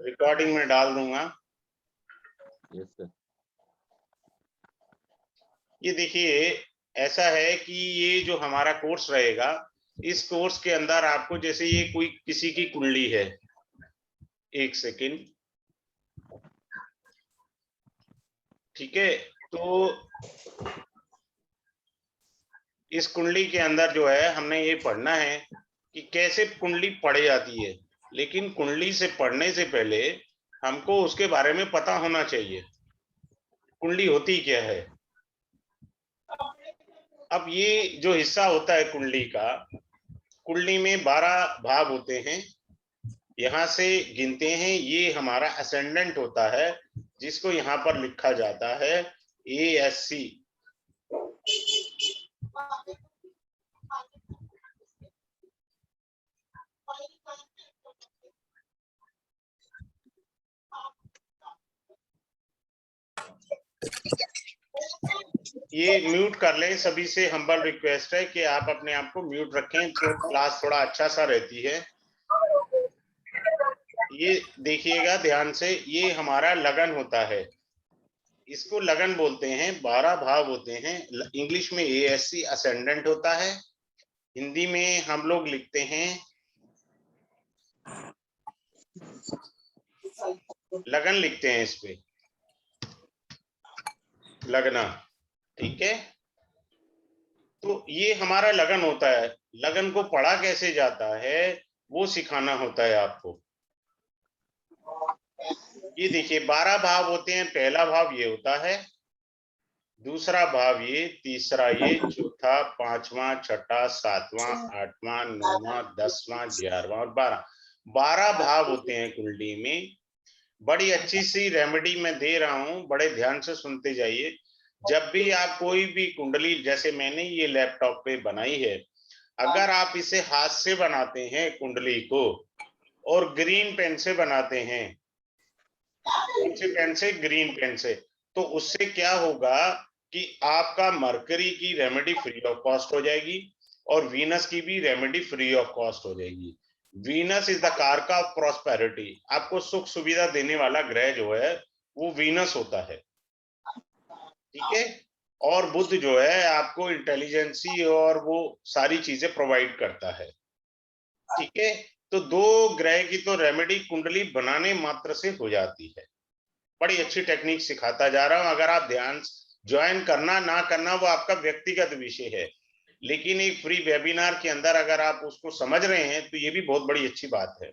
Recording में डाल दूंगा। Yes sir. ये देखिए ऐसा है कि ये जो हमारा कोर्स रहेगा, इस कोर्स के अंदर आपको जैसे ये कोई किसी की कुंडली है, एक सेकेंड, ठीक है, तो इस कुंडली के अंदर जो है हमने ये पढ़ना है कि कैसे कुंडली पढ़ी जाती है, लेकिन कुंडली से पढ़ने से पहले हमको उसके बारे में पता होना चाहिए कुंडली होती क्या है। अब ये जो हिस्सा होता है कुंडली का, कुंडली में 12 भाव होते हैं, यहां से गिनते हैं, ये हमारा असेंडेंट होता है जिसको यहां पर लिखा जाता है ASC। ये म्यूट कर लें, सभी से हम्बल रिक्वेस्ट है कि आप अपने आप को म्यूट रखें तो क्लास थोड़ा अच्छा सा रहती है। ये देखिएगा ध्यान से, ये हमारा लगन होता है, इसको लगन बोलते हैं, 12 भाव होते हैं। इंग्लिश में ASC असेंडेंट होता है, हिंदी में हम लोग लिखते हैं लगन, लिखते हैं इस पे लगना, ठीक है। तो ये हमारा लगन होता है, लगन को पढ़ा कैसे जाता है वो सिखाना होता है आपको। ये देखिए 12 भाव होते हैं, पहला भाव ये होता है, दूसरा भाव ये, तीसरा ये, चौथा, पांचवा, छठा, सातवां, आठवां, नौवां, 10वां, 11वां और 12 भाव होते हैं कुंडली में। बड़ी अच्छी सी रेमेडी मैं दे रहा हूं, बड़े ध्यान से सुनते जाइए। जब भी आप कोई भी कुंडली, जैसे मैंने ये लैपटॉप पे बनाई है, अगर आप इसे हाथ से बनाते हैं कुंडली को और ग्रीन पेन से बनाते हैं, कौन से पेन से? ग्रीन पेन से, तो उससे क्या होगा कि आपका मरकरी की रेमेडी फ्री ऑफ कॉस्ट हो जाएगी और वीनस की भी रेमेडी फ्री ऑफ कॉस्ट हो जाएगी। वीनस इज द कारका ऑफ प्रॉस्पेरिटी, आपको सुख सुविधा देने वाला ग्रह जो है वो वीनस होता है, ठीक है। और बुध जो है आपको इंटेलिजेंसी और वो सारी चीजें प्रोवाइड करता है, ठीक है। तो दो ग्रह की तो रेमेडी कुंडली बनाने मात्र से हो जाती है। बड़ी अच्छी टेक्निक सिखाता जा रहा हूं, अगर आप ध्यान ज्वाइन करना ना करना वो आपका व्यक्तिगत विषय है, लेकिन एक फ्री वेबिनार के अंदर अगर आप उसको समझ रहे हैं तो ये भी बहुत बड़ी अच्छी बात है।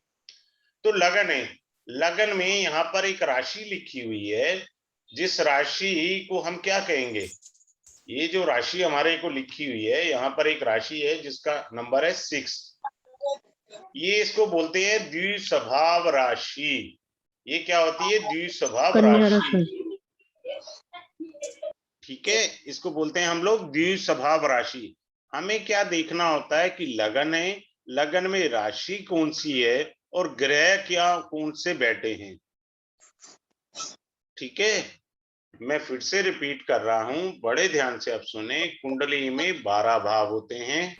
तो लगन है, लगन में यहाँ पर एक राशि लिखी हुई है, जिस राशि को हम क्या कहेंगे, ये जो राशि हमारे को लिखी हुई है, यहाँ पर एक राशि है जिसका नंबर है 6, ये इसको बोलते हैं द्विस्वभाव राशि। ये क्या होती है? द्विस्वभाव राशि, ठीक है, इसको बोलते हैं हम लोग द्विस्वभाव राशि। हमें क्या देखना होता है कि लगन है, लगन में राशि कौन सी है और ग्रह क्या कौन से बैठे हैं, ठीक है। मैं फिर से रिपीट कर रहा हूं, बड़े ध्यान से आप सुने। कुंडली में 12 भाव होते हैं,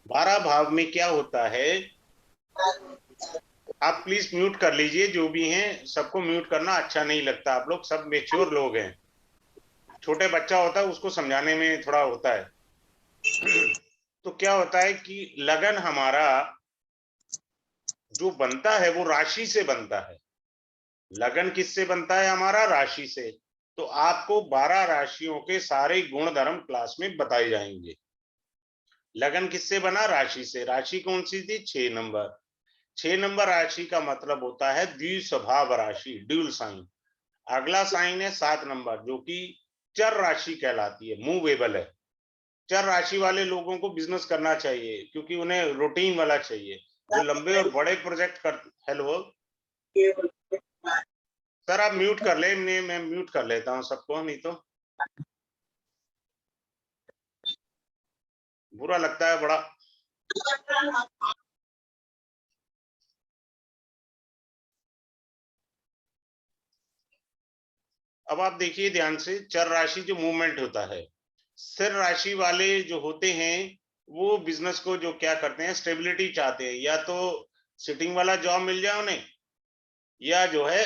12 भाव में क्या होता है, आप प्लीज म्यूट कर लीजिए, जो भी हैं सबको म्यूट करना अच्छा नहीं लगता, आप लोग सब मेच्योर लोग हैं, छोटे बच्चा होता है उसको समझाने में थोड़ा होता है। तो क्या होता है कि लगन हमारा जो बनता है वो राशि से बनता है। लगन किससे बनता है? हमारा राशि से। तो आपको 12 राशियों के सारे गुण धर्म क्लास में बताए जाएंगे। लगन किससे बना? राशि से। राशि कौन सी थी? 6 नंबर। 6 नंबर राशि का मतलब होता है द्विस्वभाव राशि, ड्यूल साइन। अगला साइन है 7 नंबर, जो कि चर राशि कहलाती है, मूवेबल है। चर राशि वाले लोगों को बिजनेस करना चाहिए क्योंकि उन्हें रूटीन वाला चाहिए, जो लंबे और बड़े प्रोजेक्ट कर। हेलो सर, आप म्यूट कर ले, मैं म्यूट कर लेता हूं सबको, नहीं तो बुरा लगता है बड़ा। अब आप देखिए ध्यान से, चर राशि जो मूवमेंट होता है, स्थिर राशि वाले जो होते हैं वो बिजनेस को जो क्या करते हैं, स्टेबिलिटी चाहते हैं, या तो सिटिंग वाला जॉब मिल जाए उन्हें, या जो है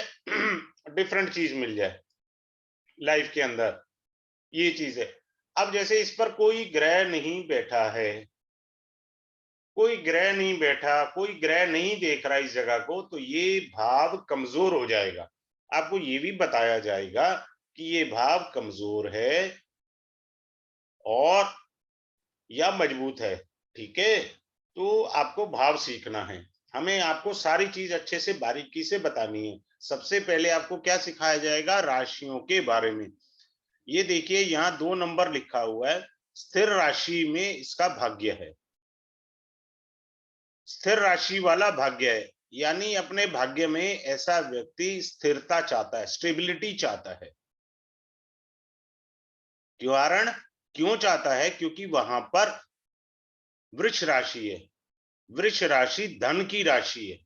डिफरेंट चीज मिल जाए लाइफ के अंदर, ये चीज है। अब जैसे इस पर कोई ग्रह नहीं बैठा है, कोई ग्रह नहीं बैठा, कोई ग्रह नहीं देख रहा इस जगह को, तो ये भाव कमजोर हो जाएगा। आपको ये भी बताया जाएगा कि ये भाव कमजोर है और या मजबूत है। ठीक है, तो आपको भाव सीखना है, हमें आपको सारी चीज अच्छे से बारीकी से बतानी है। सबसे पहले आपको क्या सिखाया जाएगा, राशियों के बारे में। ये देखिए यहाँ 2 नंबर लिखा हुआ है, स्थिर राशि में इसका भाग्य है, स्थिर राशि वाला भाग्य है, यानी अपने भाग्य में ऐसा व्यक्ति स्थिरता चाहता है, स्टेबिलिटी चाहता है। कारण क्यों चाहता है, क्योंकि वहां पर वृष राशि है, वृष राशि धन की राशि है।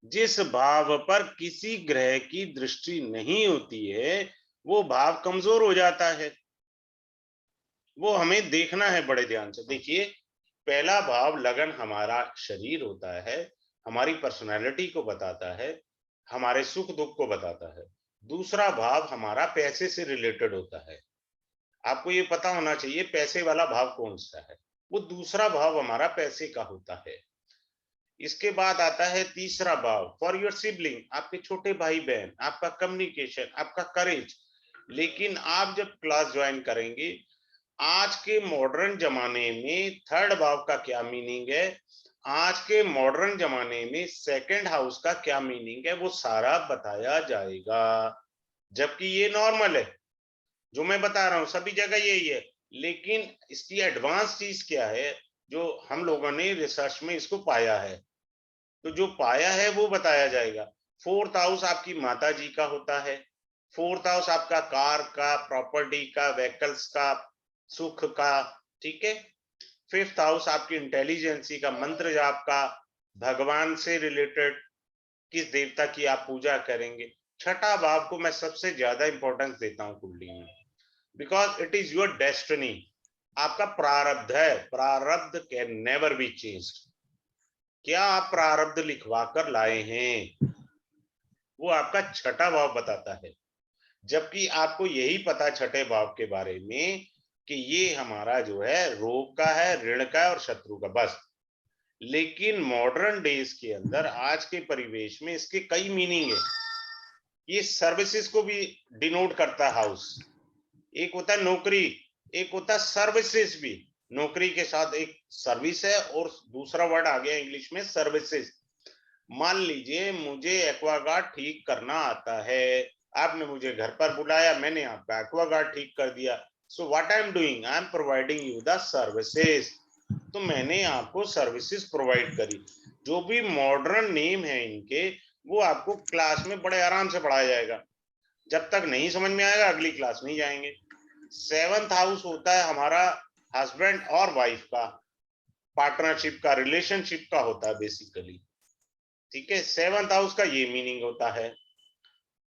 जिस भाव पर किसी ग्रह की दृष्टि नहीं होती है, वो भाव कमजोर हो जाता है। वो हमें देखना है बड़े ध्यान से। देखिए, पहला भाव लगन हमारा शरीर होता है, हमारी पर्सनालिटी को बताता है, हमारे सुख दुख को बताता है। दूसरा भाव हमारा पैसे से रिलेटेड होता है। आपको ये पता होना चाहिए पैसे वाला भाव कौन सा है, वो दूसरा भाव हमारा पैसे का होता है। इसके बाद आता है तीसरा भाव, फॉर योर सिबलिंग, आपके छोटे भाई बहन, आपका कम्युनिकेशन, आपका करेज। लेकिन आप जब क्लास ज्वाइन करेंगे, आज के मॉडर्न जमाने में थर्ड भाव का क्या मीनिंग है, आज के मॉडर्न जमाने में सेकंड हाउस का क्या मीनिंग है, वो सारा बताया जाएगा। जबकि ये नॉर्मल है, जो मैं बता रहा हूं सभी जगह यही है, लेकिन इसकी एडवांस चीज क्या है, जो हम लोगों ने रिसर्च में इसको पाया है, तो जो पाया है वो बताया जाएगा। फोर्थ हाउस आपकी माता जी का होता है, फोर्थ हाउस आपका कार का, प्रॉपर्टी का, व्हीकल्स का, सुख का। ठीक है, फिफ्थ हाउस आपकी इंटेलिजेंसी का, मंत्र जाप का, भगवान से रिलेटेड, किस देवता की आप पूजा करेंगे। छठा भाव को मैं सबसे ज्यादा इंपॉर्टेंस देता हूँ कुंडली में, because it is your destiny, आपका प्रारब्ध है। प्रारब्ध कैन नेवर बी चेंज्ड। क्या आप प्रारब्ध लिखवा कर लाए हैं, वो आपका छठा भाव बताता है। जबकि आपको यही पता छठे भाव के बारे में कि ये हमारा जो है रोग का है, ऋण का है और शत्रु का, बस। लेकिन मॉडर्न डेज के अंदर, आज के परिवेश में इसके कई मीनिंग है। ये सर्विसेज को भी डिनोट करता है हाउस। एक होता है नौकरी, एक होता है सर्विसेज भी। नौकरी के साथ एक सर्विस है और दूसरा वर्ड आ गया इंग्लिश में सर्विसेज। मान लीजिए मुझे एक्वागार्ड ठीक करना आता है, आपने मुझे घर पर बुलाया, मैंने आपका एक्वागार्ड ठीक कर दिया। So what I am doing, I am providing you the services. तो मैंने आपको सर्विसेज प्रोवाइड करी। जो भी मॉडर्न नेम है इनके, वो आपको क्लास में बड़े आराम से पढ़ाया जाएगा। जब तक नहीं समझ में आएगा अगली क्लास नहीं जाएंगे। सेवंथ हाउस होता है हमारा हस्बैंड और वाइफ का, पार्टनरशिप का, रिलेशनशिप का होता है बेसिकली। ठीक है, सेवंथ हाउस का ये मीनिंग होता है।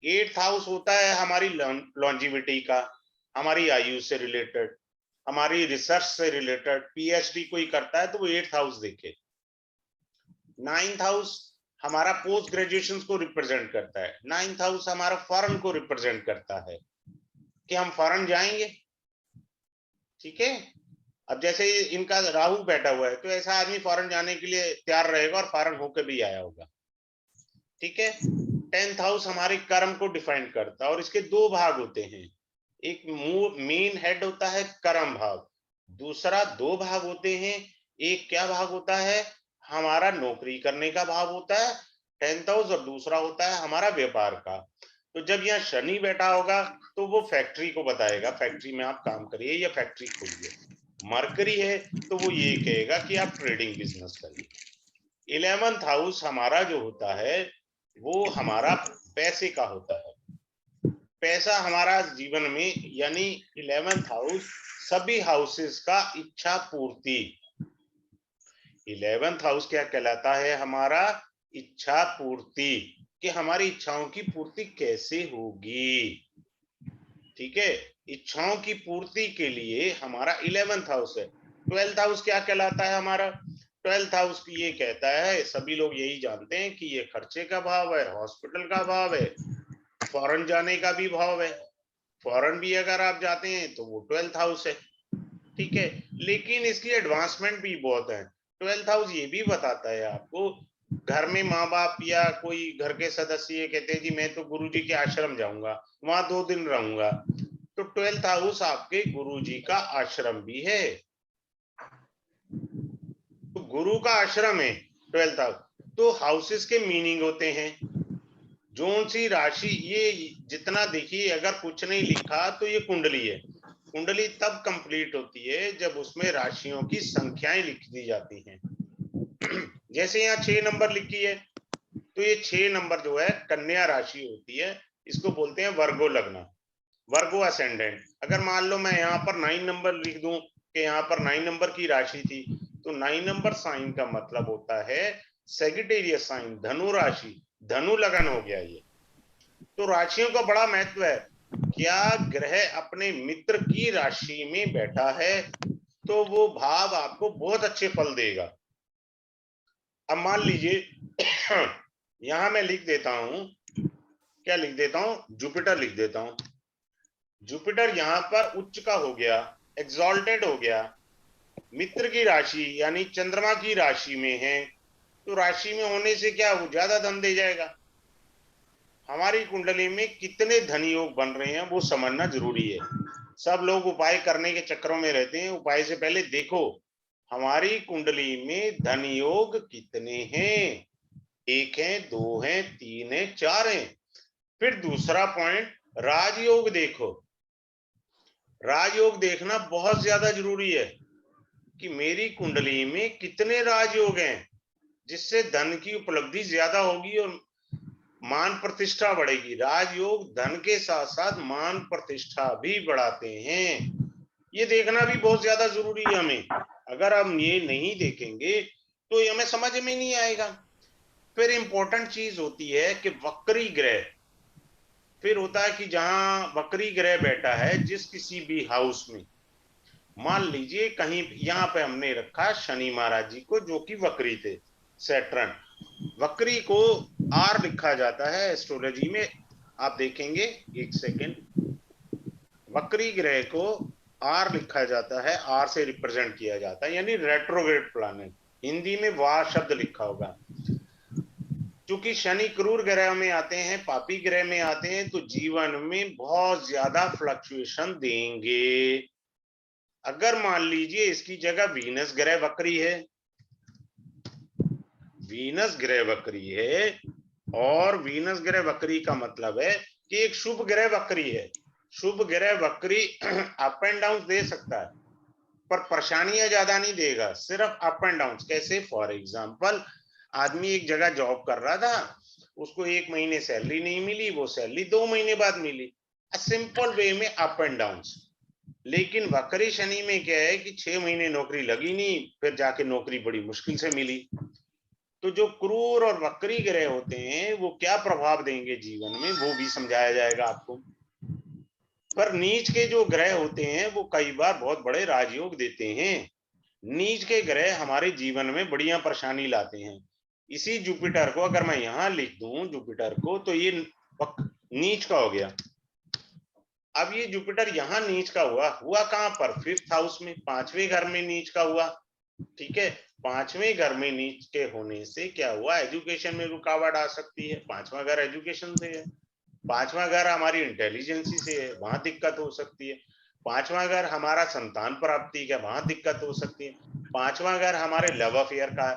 एट्थ हाउस होता है हमारी लॉन्जिविटी का, हमारी आयु से रिलेटेड, हमारी रिसर्च से रिलेटेड। पीएचडी कोई करता है तो वो एट्थ हाउस देखे। नाइन्थ हाउस हमारा पोस्ट ग्रेजुएशन को रिप्रेजेंट करता है। नाइन्थ हाउस हमारा फॉरेन को रिप्रेजेंट करता है कि हम फॉरेन जाएंगे। ठीक है, अब जैसे इनका राहु बैठा हुआ है, तो ऐसा आदमी फॉरेन जाने के लिए तैयार रहेगा और फॉरेन होकर भी आया होगा। ठीक है, टेंथ हाउस हमारे कर्म को डिफाइन करता है और इसके दो भाग होते हैं। एक मेन हेड होता है कर्म भाव, दूसरा दो भाग होते हैं। एक क्या भाग होता है, हमारा नौकरी करने का भाव होता है टेंथ हाउस, और दूसरा होता है हमारा व्यापार का। तो जब यहाँ शनि बैठा होगा तो वो फैक्ट्री को बताएगा, फैक्ट्री में आप काम करिए या फैक्ट्री खोलिए। मरकरी है तो वो ये कहेगा कि आप ट्रेडिंग बिजनेस करिए। 11th हाउस हमारा जो होता है वो हमारा पैसे का होता है। पैसा हमारा जीवन में, यानी 11th हाउस सभी हाउसेस का इच्छा पूर्ति। 11th हाउस क्या कहलाता है, हमारा इच्छा पूर्ति, कि हमारी इच्छाओं की पूर्ति कैसे होगी। ठीक है, इच्छाओं की पूर्ति के लिए हमारा 11th हाउस है। 12th हाउस क्या कहलाता है हमारा, 12th हाउस ये कहता है, सभी लोग यही जानते हैं कि ये खर्चे का भाव है, हॉस्पिटल का भाव है, फॉरेन जाने का भी भाव है। फॉरेन भी अगर आप जाते हैं तो वो 12th हाउस है, ठीक है। लेकिन इसकी एडवांसमेंट भी बहुत है। 12th हाउस ये भी बताता है आपको, घर में माँ बाप या कोई घर के सदस्य ये कहते हैं जी मैं तो गुरुजी के आश्रम जाऊंगा, वहां 2 दिन रहूंगा, तो 12th हाउस आपके गुरुजी का आश्रम भी है। तो गुरु का आश्रम है 12th हाउस। तो हाउसेस के मीनिंग होते हैं, जोन सी राशि, ये जितना देखिए, अगर कुछ नहीं लिखा तो ये कुंडली है। कुंडली तब कंप्लीट होती है जब उसमें राशियों की संख्याएं लिख दी जाती हैं। जैसे यहाँ 6 नंबर लिखी है, तो ये 6 नंबर जो है कन्या राशि होती है, इसको बोलते हैं वर्गो लग्न, वर्गो असेंडेंट। अगर मान लो मैं यहाँ पर 9 नंबर लिख दूं कि यहाँ पर 9 नंबर की राशि थी, तो 9 नंबर साइन का मतलब होता है सेजिटेरियस साइन, धनु राशि, धनु लगन हो गया ये। तो राशियों का बड़ा महत्व है। क्या ग्रह अपने मित्र की राशि में बैठा है तो वो भाव आपको बहुत अच्छे फल देगा। अब मान लीजिए यहां मैं लिख देता हूं, क्या लिख देता हूं, जुपिटर लिख देता हूं। जुपिटर यहां पर उच्च का हो गया, एक्सॉल्टेड हो गया, मित्र की राशि यानी चंद्रमा की राशि में है, तो राशि में होने से क्या वो ज्यादा धन दे जाएगा। हमारी कुंडली में कितने धन योग बन रहे हैं वो समझना जरूरी है। सब लोग उपाय करने के चक्करों में रहते हैं, उपाय से पहले देखो हमारी कुंडली में धन योग कितने हैं, 1 है, 2 है, 3 है, 4 है। फिर दूसरा पॉइंट, राजयोग देखो। राजयोग देखना बहुत ज्यादा जरूरी है कि मेरी कुंडली में कितने राजयोग हैं, जिससे धन की उपलब्धि ज्यादा होगी और मान प्रतिष्ठा बढ़ेगी। राजयोग धन के साथ साथ मान प्रतिष्ठा भी बढ़ाते हैं, ये देखना भी बहुत ज्यादा जरूरी है हमें। अगर हम ये नहीं देखेंगे तो ये हमें समझ में नहीं आएगा। फिर इंपॉर्टेंट चीज होती है कि वक्री ग्रह, फिर होता है कि जहां वक्री ग्रह बैठा है जिस किसी भी हाउस में, मान लीजिए कहीं यहाँ पे हमने रखा शनि महाराज जी को जो कि वक्री थे, सैटर्न, वक्री को आर लिखा जाता है एस्ट्रोलॉजी में, आप देखेंगे, एक सेकेंड, वक्री ग्रह को आर लिखा जाता है, आर से रिप्रेजेंट किया जाता है, यानी रेट्रोग्रेड प्लैनेट, हिंदी में वाह शब्द लिखा होगा। क्योंकि शनि क्रूर ग्रह में आते हैं, पापी ग्रह में आते हैं, तो जीवन में बहुत ज्यादा फ्लक्चुएशन देंगे। अगर मान लीजिए इसकी जगह वीनस ग्रह वक्री है, वीनस ग्रह वक्री है, और वीनस ग्रह वक्री का मतलब है कि एक शुभ ग्रह वक्री है। शुभ ग्रह वक्री अप एंड डाउन दे सकता है पर परेशानियां ज्यादा नहीं देगा, सिर्फ अप एंड डाउन। कैसे, फॉर एग्जांपल, आदमी एक जगह जॉब कर रहा था, उसको 1 महीने सैलरी नहीं मिली, वो सैलरी 2 महीने बाद मिली, सिंपल वे में अप एंड डाउन। लेकिन वक्री शनि में क्या है कि 6 महीने नौकरी लगी नहीं, फिर जाके नौकरी बड़ी मुश्किल से मिली। तो जो क्रूर और वक्री ग्रह होते हैं वो क्या प्रभाव देंगे जीवन में, वो भी समझाया जाएगा आपको। पर नीच के जो ग्रह होते हैं वो कई बार बहुत बड़े राजयोग देते हैं। नीच के ग्रह हमारे जीवन में बढ़िया परेशानी लाते हैं। इसी जुपिटर को अगर मैं यहां लिख दूं जुपिटर को, तो ये नीच का हो गया। अब ये जुपिटर यहाँ नीच का हुआ कहां पर, 5th हाउस में, 5वें घर में नीच का हुआ, ठीक है। 5वें घर में नीच के होने से क्या हुआ, एजुकेशन में रुकावट आ सकती है, 5वां घर एजुकेशन से है, 5वां घर हमारी इंटेलिजेंसी से है, वहां दिक्कत हो सकती है। 5वां घर हमारा संतान प्राप्ति का, वहां दिक्कत हो सकती है। 5वां घर हमारे लव अफेयर का,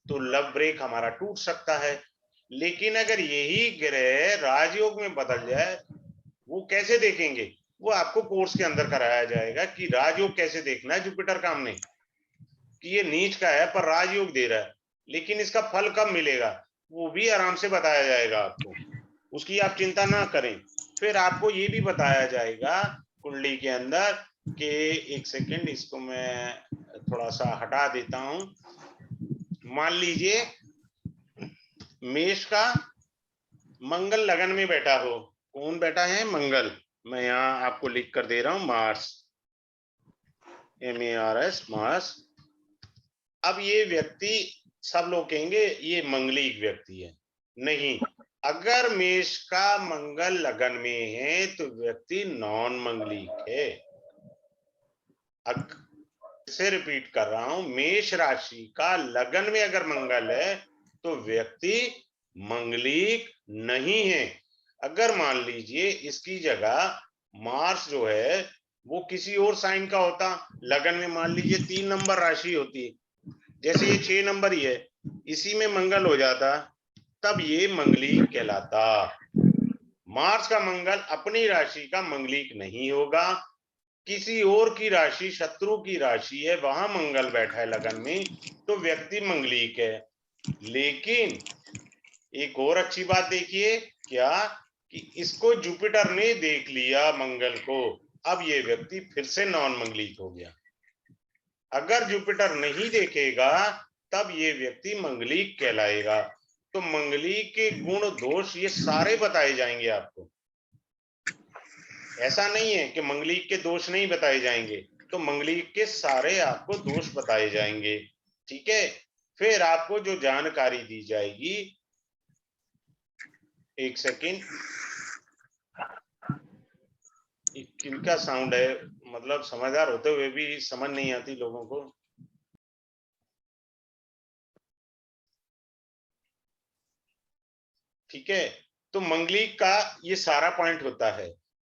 तो लव ब्रेक हमारा टूट सकता है। लेकिन अगर यही ग्रह राजयोग में बदल जाए, वो कैसे देखेंगे, वो आपको कोर्स के अंदर कराया जाएगा कि राजयोग कैसे देखना है जुपिटर का हमने, कि ये नीच का है पर राजयोग दे रहा है, लेकिन इसका फल कब मिलेगा वो भी आराम से बताया जाएगा आपको, उसकी आप चिंता ना करें। फिर आपको ये भी बताया जाएगा कुंडली के अंदर कि, एक सेकेंड, इसको मैं थोड़ा सा हटा देता हूं। मान लीजिए मेष का मंगल लगन में बैठा हो, कौन बैठा है, मंगल, मैं यहाँ आपको लिख कर दे रहा हूं, मार्स, MARS, मार्स। अब ये व्यक्ति, सब लोग कहेंगे ये मंगलिक व्यक्ति है। नहीं, अगर मेष का मंगल लगन में है तो व्यक्ति नॉन मंगलिक है। से रिपीट कर रहा हूं, मेष राशि का लगन में अगर मंगल है तो व्यक्ति मंगलिक नहीं है। अगर मान लीजिए इसकी जगह मार्स जो है वो किसी और साइन का होता, लगन में मान लीजिए 3 नंबर राशि होती, जैसे ये 6 नंबर ही है, इसी में मंगल हो जाता, तब ये मंगलिक कहलाता। मार्स का मंगल अपनी राशि का मंगलिक नहीं होगा, किसी और की राशि, शत्रु की राशि है, वहां मंगल बैठा है लगन में, तो व्यक्ति मंगलिक है। लेकिन एक और अच्छी बात देखिए, क्या कि इसको जुपिटर ने देख लिया मंगल को, अब ये व्यक्ति फिर से नॉन मंगलिक हो गया। अगर जुपिटर नहीं देखेगा तब ये व्यक्ति मंगलिक कहलाएगा। तो मंगलिक के गुण दोष ये सारे बताए जाएंगे आपको। ऐसा नहीं है कि मंगलिक के दोष नहीं बताए जाएंगे, तो मंगलिक के सारे आपको दोष बताए जाएंगे। ठीक है, फिर आपको जो जानकारी दी जाएगी, एक सेकेंड, किनका साउंड है, मतलब समझदार होते हुए भी समझ नहीं आती लोगों को। ठीक है, तो मंगलिक का ये सारा पॉइंट होता है।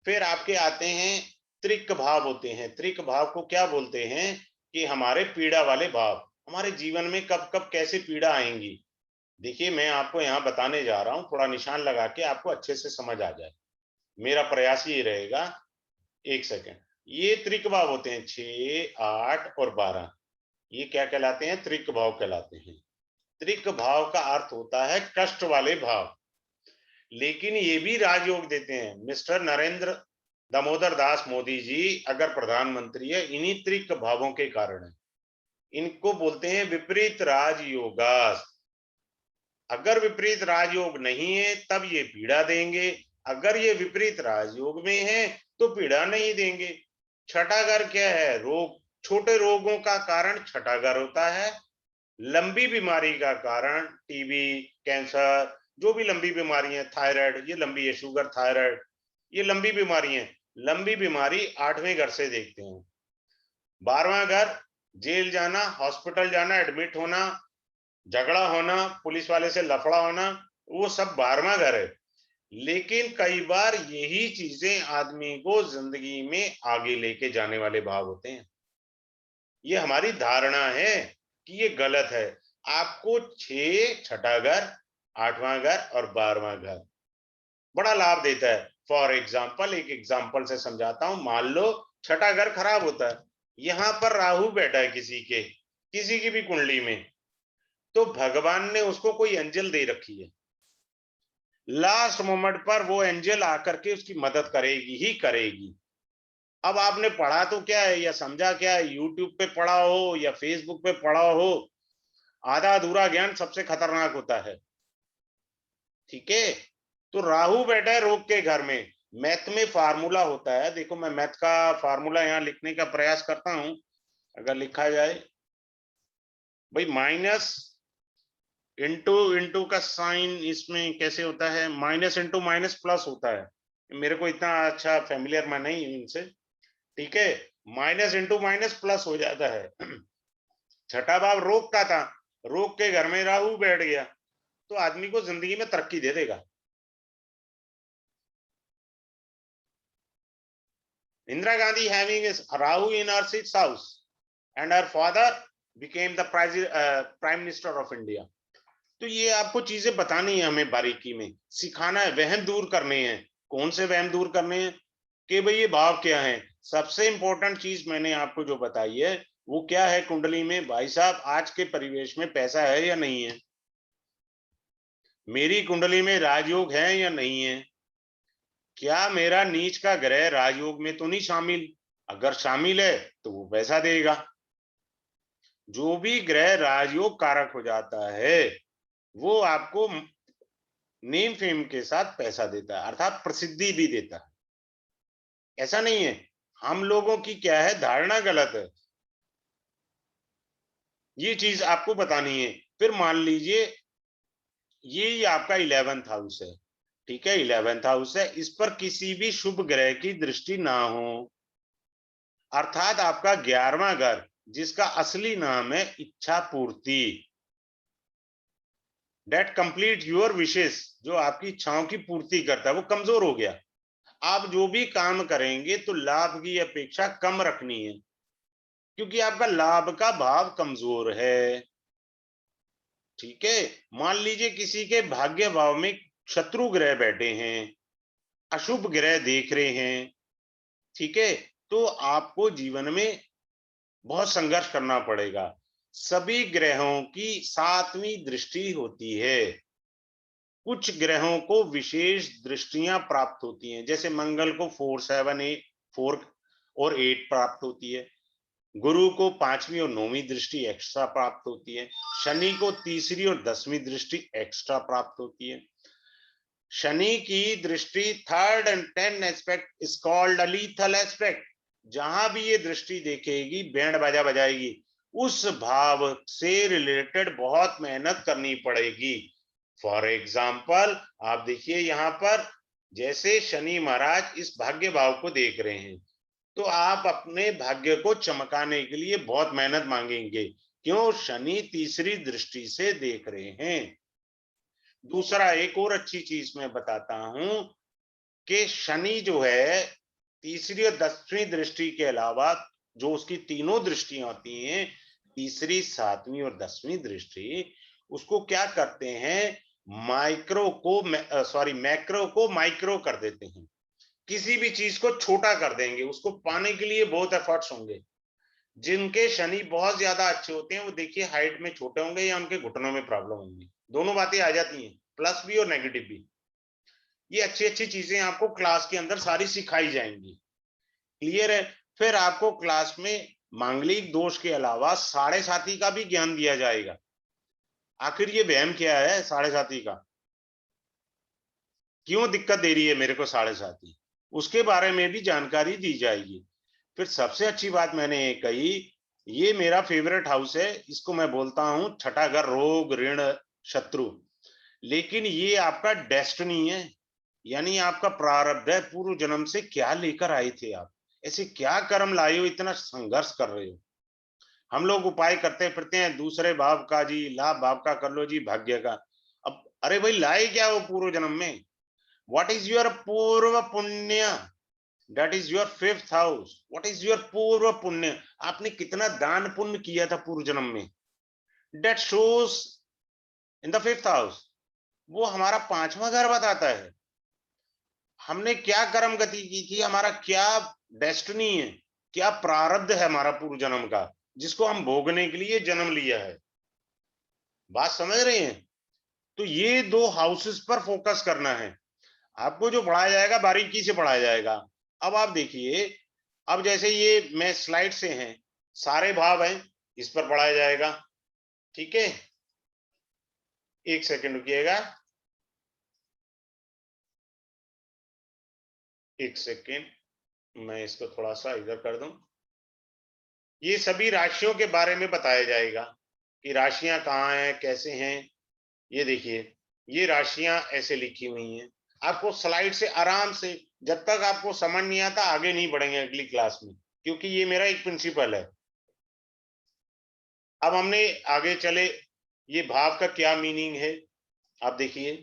फिर आपके आते हैं त्रिक भाव होते हैं। त्रिक भाव को क्या बोलते हैं कि हमारे पीड़ा वाले भाव, हमारे जीवन में कब कब कैसे पीड़ा आएंगी। देखिए मैं आपको यहाँ बताने जा रहा हूँ, थोड़ा निशान लगा के आपको अच्छे से समझ आ जाए, मेरा प्रयास ये रहेगा। एक सेकेंड, ये त्रिक भाव होते हैं 6, 8 और 12, ये क्या कहलाते हैं, त्रिक भाव कहलाते हैं। त्रिक भाव का अर्थ होता है कष्ट वाले भाव, लेकिन ये भी राजयोग देते हैं। मिस्टर नरेंद्र दामोदर दास मोदी जी अगर प्रधानमंत्री है, इन्हीं त्रिक भावों के कारण है। इनको बोलते हैं विपरीत राजयोगास। अगर विपरीत राजयोग नहीं है तब ये पीड़ा देंगे, अगर ये विपरीत राजयोग में है तो पीड़ा नहीं देंगे। छठा घर क्या है, रोग, छोटे रोगों का कारण छठा घर होता है। लंबी बीमारी का कारण टीबी, कैंसर, जो भी लंबी बीमारी है, थायराइड, ये लंबी है, शुगर, थायराइड, ये लंबी बीमारी है। लंबी बीमारी 8वें घर से देखते हैं। 12वां घर, जेल जाना, हॉस्पिटल जाना, एडमिट होना, झगड़ा होना, पुलिस वाले से लफड़ा होना, वो सब 12वां घर है। लेकिन कई बार यही चीजें आदमी को जिंदगी में आगे लेके जाने वाले भाव होते हैं। ये हमारी धारणा है कि ये गलत है। आपको 6 छठा घर, 8वां घर और 12वां घर बड़ा लाभ देता है। फॉर एग्जाम्पल, एक एग्जाम्पल से समझाता हूं। मान लो छठा घर खराब होता है, यहां पर राहु बैठा है किसी की भी कुंडली में, तो भगवान ने उसको कोई एंजल दे रखी है, लास्ट मोमेंट पर वो एंजल आकर के उसकी मदद करेगी ही करेगी। अब आपने पढ़ा तो क्या है या समझा क्या है, यूट्यूब पे पढ़ा हो या फेसबुक पे पढ़ा हो, आधा अधूरा ज्ञान सबसे खतरनाक होता है। ठीक है, तो राहु बैठा है रोग के घर में। मैथ में फार्मूला होता है, देखो मैं मैथ का फार्मूला यहाँ लिखने का प्रयास करता हूं, अगर लिखा जाए भाई, माइनस इंटू इंटू का साइन इसमें कैसे होता है, माइनस इंटू माइनस प्लस होता है। मेरे को इतना अच्छा फेमिलियर मैं नहीं हूं इनसे। ठीक है, माइनस इंटू माइनस प्लस हो जाता है। छठा भाव रोग का था, रोग के घर में राहु बैठ गया तो आदमी को जिंदगी में तरक्की दे देगा। Indira Gandhi having his Rahu in her 6th house and her father became the Prime Minister of India. तो ये आपको चीजें बतानी है, हमें बारीकी में सिखाना है, वहम दूर करने हैं। कौन से वहम दूर करने हैं कि भाई ये भाव क्या है। सबसे इंपॉर्टेंट चीज मैंने आपको जो बताई है वो क्या है, कुंडली में भाई साहब आज के परिवेश में पैसा है या नहीं है, मेरी कुंडली में राजयोग है या नहीं है, क्या मेरा नीच का ग्रह राजयोग में तो नहीं शामिल, अगर शामिल है तो वो पैसा देगा। जो भी ग्रह राजयोग कारक हो जाता है वो आपको नेम फेम के साथ पैसा देता है, अर्थात प्रसिद्धि भी देता है। ऐसा नहीं है, हम लोगों की क्या है धारणा गलत है। ये चीज आपको बतानी है। फिर मान लीजिए ये आपका 11th हाउस है, ठीक है, 11th हाउस है, इस पर किसी भी शुभ ग्रह की दृष्टि ना हो, अर्थात आपका 11वां घर जिसका असली नाम है इच्छा पूर्ति, डेट कंप्लीट योर विशेष, जो आपकी इच्छाओं की पूर्ति करता है, वो कमजोर हो गया। आप जो भी काम करेंगे तो लाभ की अपेक्षा कम रखनी है, क्योंकि आपका लाभ का भाव कमजोर है, ठीक है। मान लीजिए किसी के भाग्य भाव में शत्रु ग्रह बैठे हैं, अशुभ ग्रह देख रहे हैं, ठीक है, तो आपको जीवन में बहुत संघर्ष करना पड़ेगा। सभी ग्रहों की 7वीं दृष्टि होती है, कुछ ग्रहों को विशेष दृष्टियां प्राप्त होती हैं, जैसे मंगल को 4, 7, 8, 4 और 8 प्राप्त होती है, गुरु को 5वीं और 9वीं दृष्टि एक्स्ट्रा प्राप्त होती है, शनि को 3री और 10वीं दृष्टि एक्स्ट्रा प्राप्त होती है। शनि की दृष्टि 3rd and 10th aspect is called lethal aspect, जहां भी ये दृष्टि देखेगी बैंड बाजा बजाएगी, उस भाव से रिलेटेड बहुत मेहनत करनी पड़ेगी। फॉर एग्जाम्पल आप देखिए यहाँ पर, जैसे शनि महाराज इस भाग्य भाव को देख रहे हैं, तो आप अपने भाग्य को चमकाने के लिए बहुत मेहनत मांगेंगे, क्यों? शनि 3री दृष्टि से देख रहे हैं। दूसरा एक और अच्छी चीज मैं बताता हूं कि शनि जो है 3री और 10वीं दृष्टि के अलावा जो उसकी तीनों दृष्टियां होती हैं, 3री, 7वीं और 10वीं दृष्टि, उसको क्या करते हैं, मैक्रो को माइक्रो कर देते हैं, किसी भी चीज को छोटा कर देंगे, उसको पाने के लिए बहुत एफर्ट्स होंगे। जिनके शनि बहुत ज्यादा अच्छे होते हैं वो देखिए हाइट में छोटे होंगे या उनके घुटनों में प्रॉब्लम होंगी, दोनों बातें आ जाती हैं, प्लस भी और नेगेटिव भी। ये अच्छी अच्छी चीजें आपको क्लास के अंदर सारी सिखाई जाएंगी, क्लियर है। फिर आपको क्लास में मांगलिक दोष के अलावा साढ़े साथी का भी ज्ञान दिया जाएगा। आखिर ये वहम क्या है साढ़े साथी का, क्यों दिक्कत दे रही है मेरे को साढ़े साथी, उसके बारे में भी जानकारी दी जाएगी। फिर सबसे अच्छी बात मैंने ये कही, ये मेरा फेवरेट हाउस है, इसको मैं बोलता हूं छठा घर, रोग ऋण शत्रु, लेकिन ये आपका डेस्टिनी है, यानी आपका प्रारब्ध है, पूर्व जन्म से क्या लेकर आए थे आप, ऐसे क्या कर्म लाए हो, इतना संघर्ष कर रहे हो। हम लोग उपाय करते फिरते हैं दूसरे भाव का जी, लाभ भाव का कर लो जी, भाग्य का। अब अरे भाई लाए क्या वो पूर्व जन्म में, व्हाट इज योर पूर्व पुण्य, that is your 5th house, what is your पूर्व पुण्य, आपने कितना दान पुण्य किया था पूर्व जन्म में, that shows in the 5th house, वो हमारा 5वां घर बताता है, हमने क्या कर्म गति की थी, हमारा क्या डेस्टिनी है, क्या प्रारब्ध है हमारा पूर्व जन्म का, जिसको हम भोगने के लिए जन्म लिया है। बात समझ रहे हैं? तो ये 2 हाउसेस पर फोकस करना है, आपको जो पढ़ाया जाएगा बारीकी से पढ़ाया जाएगा। अब आप देखिए, अब जैसे ये मैं स्लाइड से हैं, सारे भाव हैं, इस पर पढ़ाया जाएगा, ठीक है। एक सेकंड रुकिएगा, एक सेकंड, मैं इसको थोड़ा सा इधर कर दूं। ये सभी राशियों के बारे में बताया जाएगा कि राशियां कहाँ हैं, कैसे हैं। ये देखिए, ये राशियां ऐसे लिखी हुई हैं, आपको स्लाइड से आराम से, जब तक आपको समझ नहीं आता आगे नहीं बढ़ेंगे अगली क्लास में, क्योंकि ये मेरा एक प्रिंसिपल है। अब हमने आगे चले, ये भाव का क्या मीनिंग है, आप देखिए,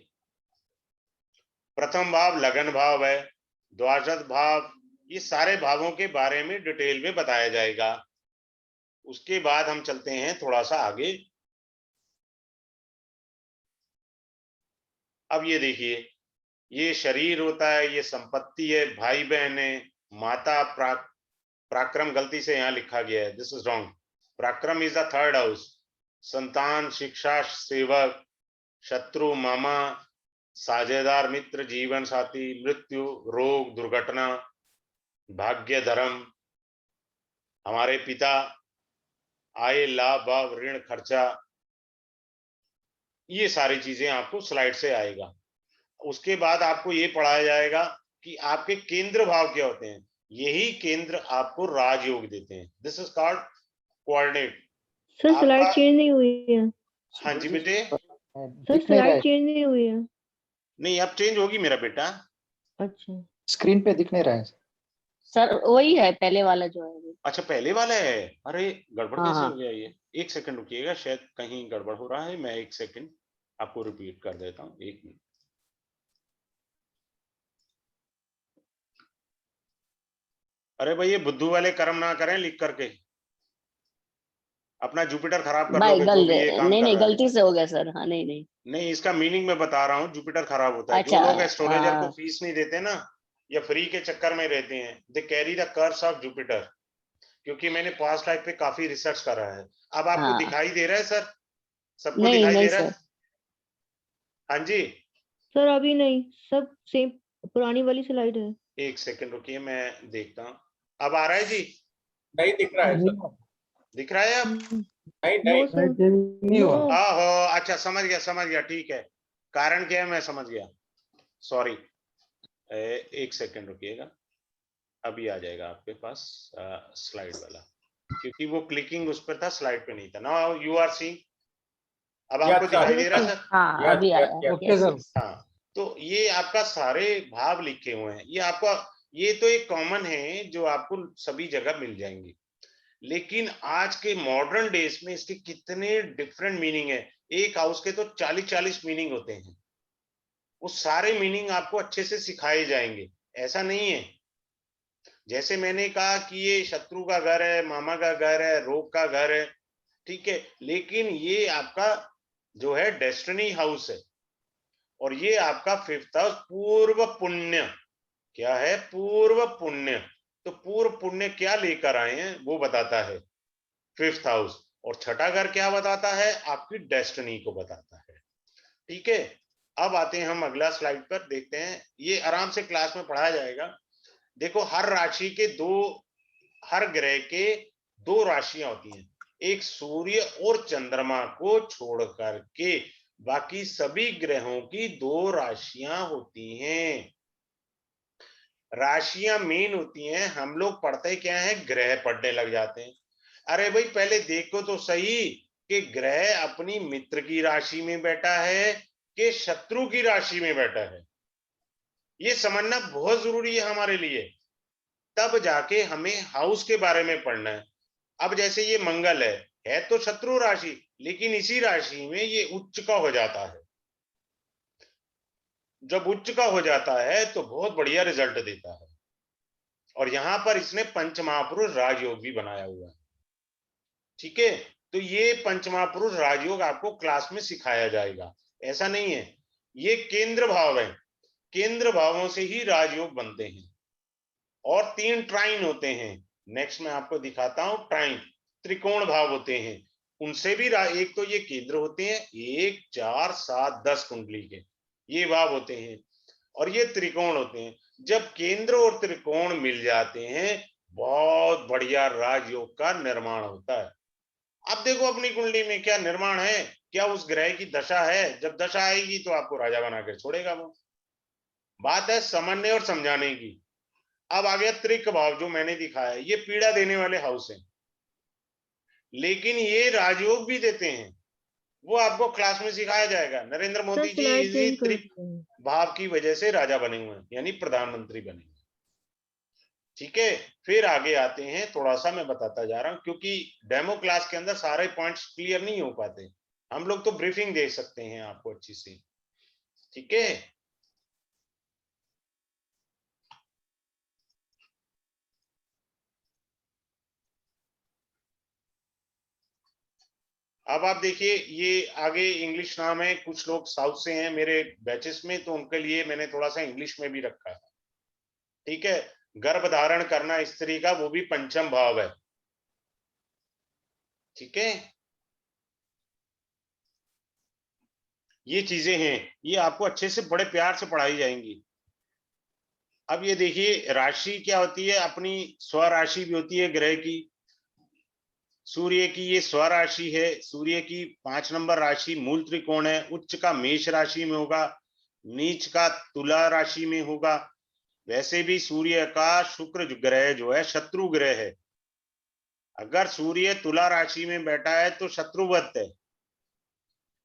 प्रथम भाव लगन भाव है, द्वादश भाव, ये सारे भावों के बारे में डिटेल में बताया जाएगा। उसके बाद हम चलते हैं थोड़ा सा आगे। अब ये देखिए, ये शरीर होता है, ये संपत्ति है, भाई बहन है, माता, पराक्रम गलती से यहाँ लिखा गया है, दिस इज रॉन्ग, पराक्रम इज द 3rd हाउस, संतान, शिक्षा, सेवक, शत्रु, मामा, साझेदार, मित्र, जीवन साथी, मृत्यु, रोग, दुर्घटना, भाग्य, धर्म, हमारे पिता, आय, लाभ, भाव, ऋण, खर्चा, ये सारी चीजें आपको स्लाइड से आएगा। उसके बाद आपको ये पढ़ाया जाएगा कि आपके केंद्र भाव क्या होते हैं, यही केंद्र आपको राजयोग देते हैं, this is called coordinate. Sir slide आपका चेंज नहीं हुई है। हाँ जी बेटे, सर दिख नहीं रहा स्लाइड है, चेंज नहीं हुई है। नहीं अब चेंज होगी मेरा बेटा। अच्छा स्क्रीन पे दिख नहीं रहा है। सर वही है पहले वाला जो है अभी। अच्छा पहले वाला है, अरे गड़बड़ हाँ, कैसे हाँ। हो गया ये, एक सेकंड रुकिएगा, शायद कहीं गड़बड़ हो रहा है, मैं एक सेकंड आपको रिपीट कर देता हूँ, एक मिनट। अरे भाई ये बुद्धू वाले कर्म ना करें लिख करके, अपना जुपिटर खराब कर भाई लोगे जो भी ये काम नहीं कर नहीं रहा है। गलती से हो गया सर। हाँ नहीं नहीं। नहीं इसका मीनिंग मैं बता रहा हूँ, जुपिटर खराब होता है। जो अच्छा लोग एस्ट्रोलॉजर को हाँ फीस नहीं देते ना, या फ्री के चक्कर में रहते हैं, they carry the curse of Jupiter. क्योंकि मैंने पास्ट लाइफ पे काफी रिसर्च करा है। अब आपको हाँ। दिखाई दे रहा है सर, सबको नहीं दिखाई नहीं दे रहा है? सर। हाँ जी, सर अभी नहीं, सब सेम पुरानी वाली स्लाइड है। एक सेकंड रुकिए मैं देखता हूँ। अब आ रहा है जी? नहीं दिख रहा है सर। दिख रहा है अब? नहीं नो नहीं सर नहीं हुआ। नो। आहो अच्छा समझ गया, ठीक है। कारण क्या है मैं समझ गया, सॉरी। एक सेकंड रुकिएगा, अभी आ जाएगा आपके पास स्लाइड वाला, क्योंकि वो क्लिकिंग उस पर था, स्लाइड पे नहीं था। नाउ यू आर सीइंग, अब या आपको दिखाई सर, दे रहा है Yes, सर? हाँ या अभी आया। या ओके सर। हाँ, तो ये आपका सारे भाव लिखे हुए हैं, ये आपका, ये तो एक कॉमन है जो आपको सभी जगह मिल जाएंगी। लेकिन आज के मॉडर्न डेज में इसके कितने डिफरेंट मीनिंग है, एक हाउस के तो 40-40 मीनिंग होते हैं। वो सारे मीनिंग आपको अच्छे से सिखाए जाएंगे, ऐसा नहीं है। जैसे मैंने कहा कि ये शत्रु का घर है, मामा का घर है, रोग का घर है, ठीक है, लेकिन ये आपका जो है डेस्टिनी हाउस है, और ये आपका 5th हाउस पूर्व पुण्य। क्या है? पूर्व पुण्य। तो पूर्व पुण्य क्या लेकर आए हैं वो बताता है 5th हाउस, और छठा घर क्या बताता है? आपकी डेस्टिनी को बताता है। ठीक है, अब आते हैं हम अगला स्लाइड पर, देखते हैं, ये आराम से क्लास में पढ़ाया जाएगा। देखो हर राशि के हर ग्रह के 2 राशियां होती हैं, एक सूर्य और चंद्रमा को छोड़ करके बाकी सभी ग्रहों की 2 राशियां होती हैं। राशियां मेन होती हैं, हम लोग पढ़ते क्या है, ग्रह पढ़ने लग जाते हैं। अरे भाई पहले देखो तो सही कि ग्रह अपनी मित्र की राशि में बैठा है कि शत्रु की राशि में बैठा है, ये समझना बहुत जरूरी है हमारे लिए, तब जाके हमें हाउस के बारे में पढ़ना है। अब जैसे ये मंगल है तो शत्रु राशि, लेकिन इसी राशि में ये उच्च का हो जाता है। जब उच्च का हो जाता है तो बहुत बढ़िया रिजल्ट देता है, और यहां पर इसने पंच महापुरुष राजयोग भी बनाया हुआ है। ठीक है, तो ये पंच महापुरुष राजयोग आपको क्लास में सिखाया जाएगा, ऐसा नहीं है। ये केंद्र भाव है, केंद्र भावों से ही राजयोग बनते हैं, और 3 ट्राइन होते हैं। नेक्स्ट मैं आपको दिखाता हूं, ट्राइन त्रिकोण भाव होते हैं, उनसे भी एक तो ये केंद्र होते हैं, 1 4 7 10 कुंडली के ये भाव होते हैं, और ये त्रिकोण होते हैं। जब केंद्र और त्रिकोण मिल जाते हैं, बहुत बढ़िया राजयोग का निर्माण होता है। अब देखो अपनी कुंडली में क्या निर्माण है, क्या उस ग्रह की दशा है, जब दशा आएगी तो आपको राजा बनाकर छोड़ेगा वो। बात है समझने और समझाने की। अब आ गया त्रिक भाव, जो मैंने दिखाया, ये पीड़ा देने वाले हाउस हैं, लेकिन ये राजयोग भी देते हैं, वो आपको क्लास में सिखाया जाएगा। नरेंद्र सर मोदी जी स्लाइड इसी चेंज कर त्रिक दीजिए। भाव की वजह से राजा बने हुए हैं, यानी प्रधानमंत्री बने हुए हैं। ठीक है, फिर आगे आते हैं, थोड़ा सा मैं बताता जा रहा हूं, क्योंकि डेमो क्लास के अंदर सारे पॉइंट्स क्लियर नहीं हो पाते, हम लोग तो ब्रीफिंग दे सकते हैं आपको अच्छी सी। ठीक है, अब आप देखिए, ये आगे इंग्लिश नाम है, कुछ लोग साउथ से हैं मेरे बैचेस में, तो उनके लिए मैंने थोड़ा सा इंग्लिश में भी रखा है। ठीक है, गर्भ धारण करना स्त्री का, वो भी पंचम भाव है। ठीक है, ये चीजें हैं, ये आपको अच्छे से बड़े प्यार से पढ़ाई जाएंगी। अब ये देखिए, राशि क्या होती है, अपनी स्वराशि भी होती है ग्रह की। सूर्य की ये स्वराशि है, सूर्य की 5 नंबर राशि मूल त्रिकोण है, उच्च का मेष राशि में होगा, नीच का तुला राशि में होगा। वैसे भी सूर्य का शुक्र ग्रह जो है शत्रु ग्रह है, अगर सूर्य तुला राशि में बैठा है तो शत्रुवत है,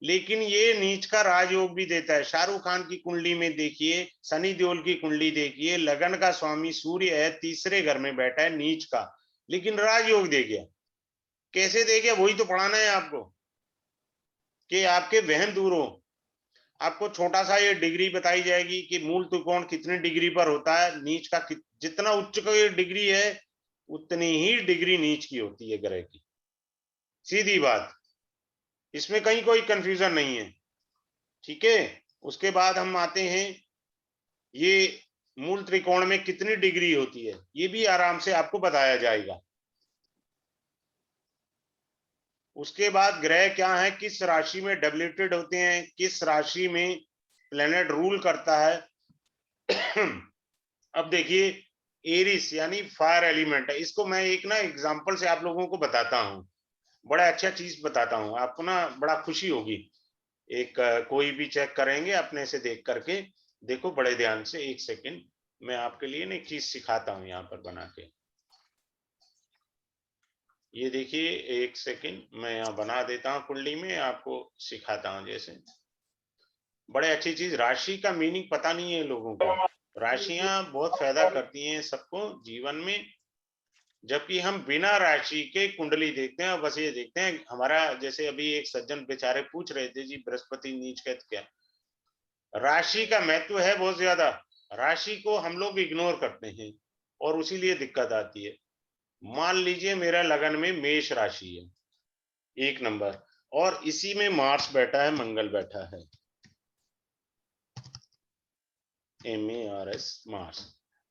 लेकिन ये नीच का राजयोग भी देता है। शाहरुख खान की कुंडली में देखिए, सनी देओल की कुंडली देखिए, लगन का स्वामी सूर्य है, तीसरे घर में बैठा है नीच का, लेकिन राजयोग दे गया। कैसे दे गया, वही तो पढ़ाना है आपको कि आपके वहम दूर हो। आपको छोटा सा ये डिग्री बताई जाएगी कि मूल त्रिकोण कितनी डिग्री पर होता है, नीच का जितना उच्च का ये डिग्री है उतनी ही डिग्री नीच की होती है ग्रह की, सीधी बात, इसमें कहीं कोई कंफ्यूजन नहीं है। ठीक है, उसके बाद हम आते हैं ये मूल त्रिकोण में कितनी डिग्री होती है, ये भी आराम से आपको बताया जाएगा। उसके बाद ग्रह क्या है, किस राशि में डबलेटेड होते हैं, किस राशि में प्लेनेट रूल करता है। अब देखिए एरिस यानी फायर एलिमेंट है, इसको मैं एक ना एग्जांपल से आप लोगों को बताता हूँ, बड़ा अच्छा चीज बताता हूँ आपको ना, बड़ा खुशी होगी। एक कोई भी चेक करेंगे अपने से देख करके, देखो बड़े ध्यान से, एक सेकंड मैं आपके लिए ना एक चीज सिखाता हूँ यहाँ पर बना के। ये देखिए एक सेकंड मैं यहाँ बना देता हूँ कुंडली में, आपको सिखाता हूँ। जैसे बड़े अच्छी चीज, राशि का मीनिंग पता नहीं है लोगों को। राशियां बहुत फायदा करती हैं सबको जीवन में, जबकि हम बिना राशि के कुंडली देखते हैं, बस ये देखते हैं हमारा, जैसे अभी एक सज्जन बेचारे पूछ रहे थे जी बृहस्पति नीच का क्या। राशि का महत्व है बहुत ज्यादा, राशि को हम लोग इग्नोर करते हैं और उसीलिए दिक्कत आती है। मान लीजिए मेरा लगन में मेष राशि है, एक नंबर, और इसी में मार्स बैठा है, मंगल बैठा है, MARS मार्स।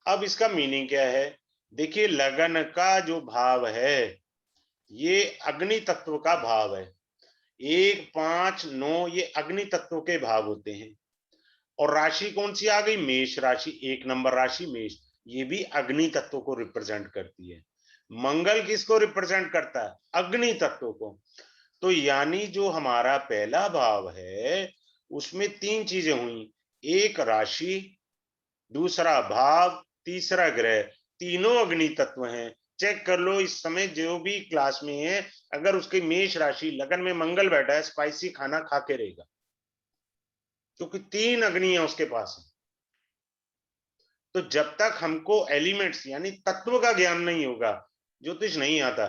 अब इसका मीनिंग क्या है, देखिए लगन का जो भाव है ये अग्नि तत्व का भाव है, 1, 5, 9 ये अग्नि तत्व के भाव होते हैं। और राशि कौन सी आ गई, मेष राशि, एक नंबर राशि मेष, ये भी अग्नि तत्व को रिप्रेजेंट करती है। मंगल किसको रिप्रेजेंट करता है, अग्नि तत्व को। तो यानी जो हमारा पहला भाव है उसमें 3 चीजें हुई, एक राशि, दूसरा भाव, तीसरा ग्रह, तीनों अग्नि तत्व हैं। चेक कर लो इस समय जो भी क्लास में है, अगर उसकी मेष राशि लगन में मंगल बैठा है, स्पाइसी खाना खा के रहेगा, क्योंकि 3 अग्नि है उसके पास। तो जब तक हमको एलिमेंट्स यानी तत्व का ज्ञान नहीं होगा, ज्योतिष नहीं आता।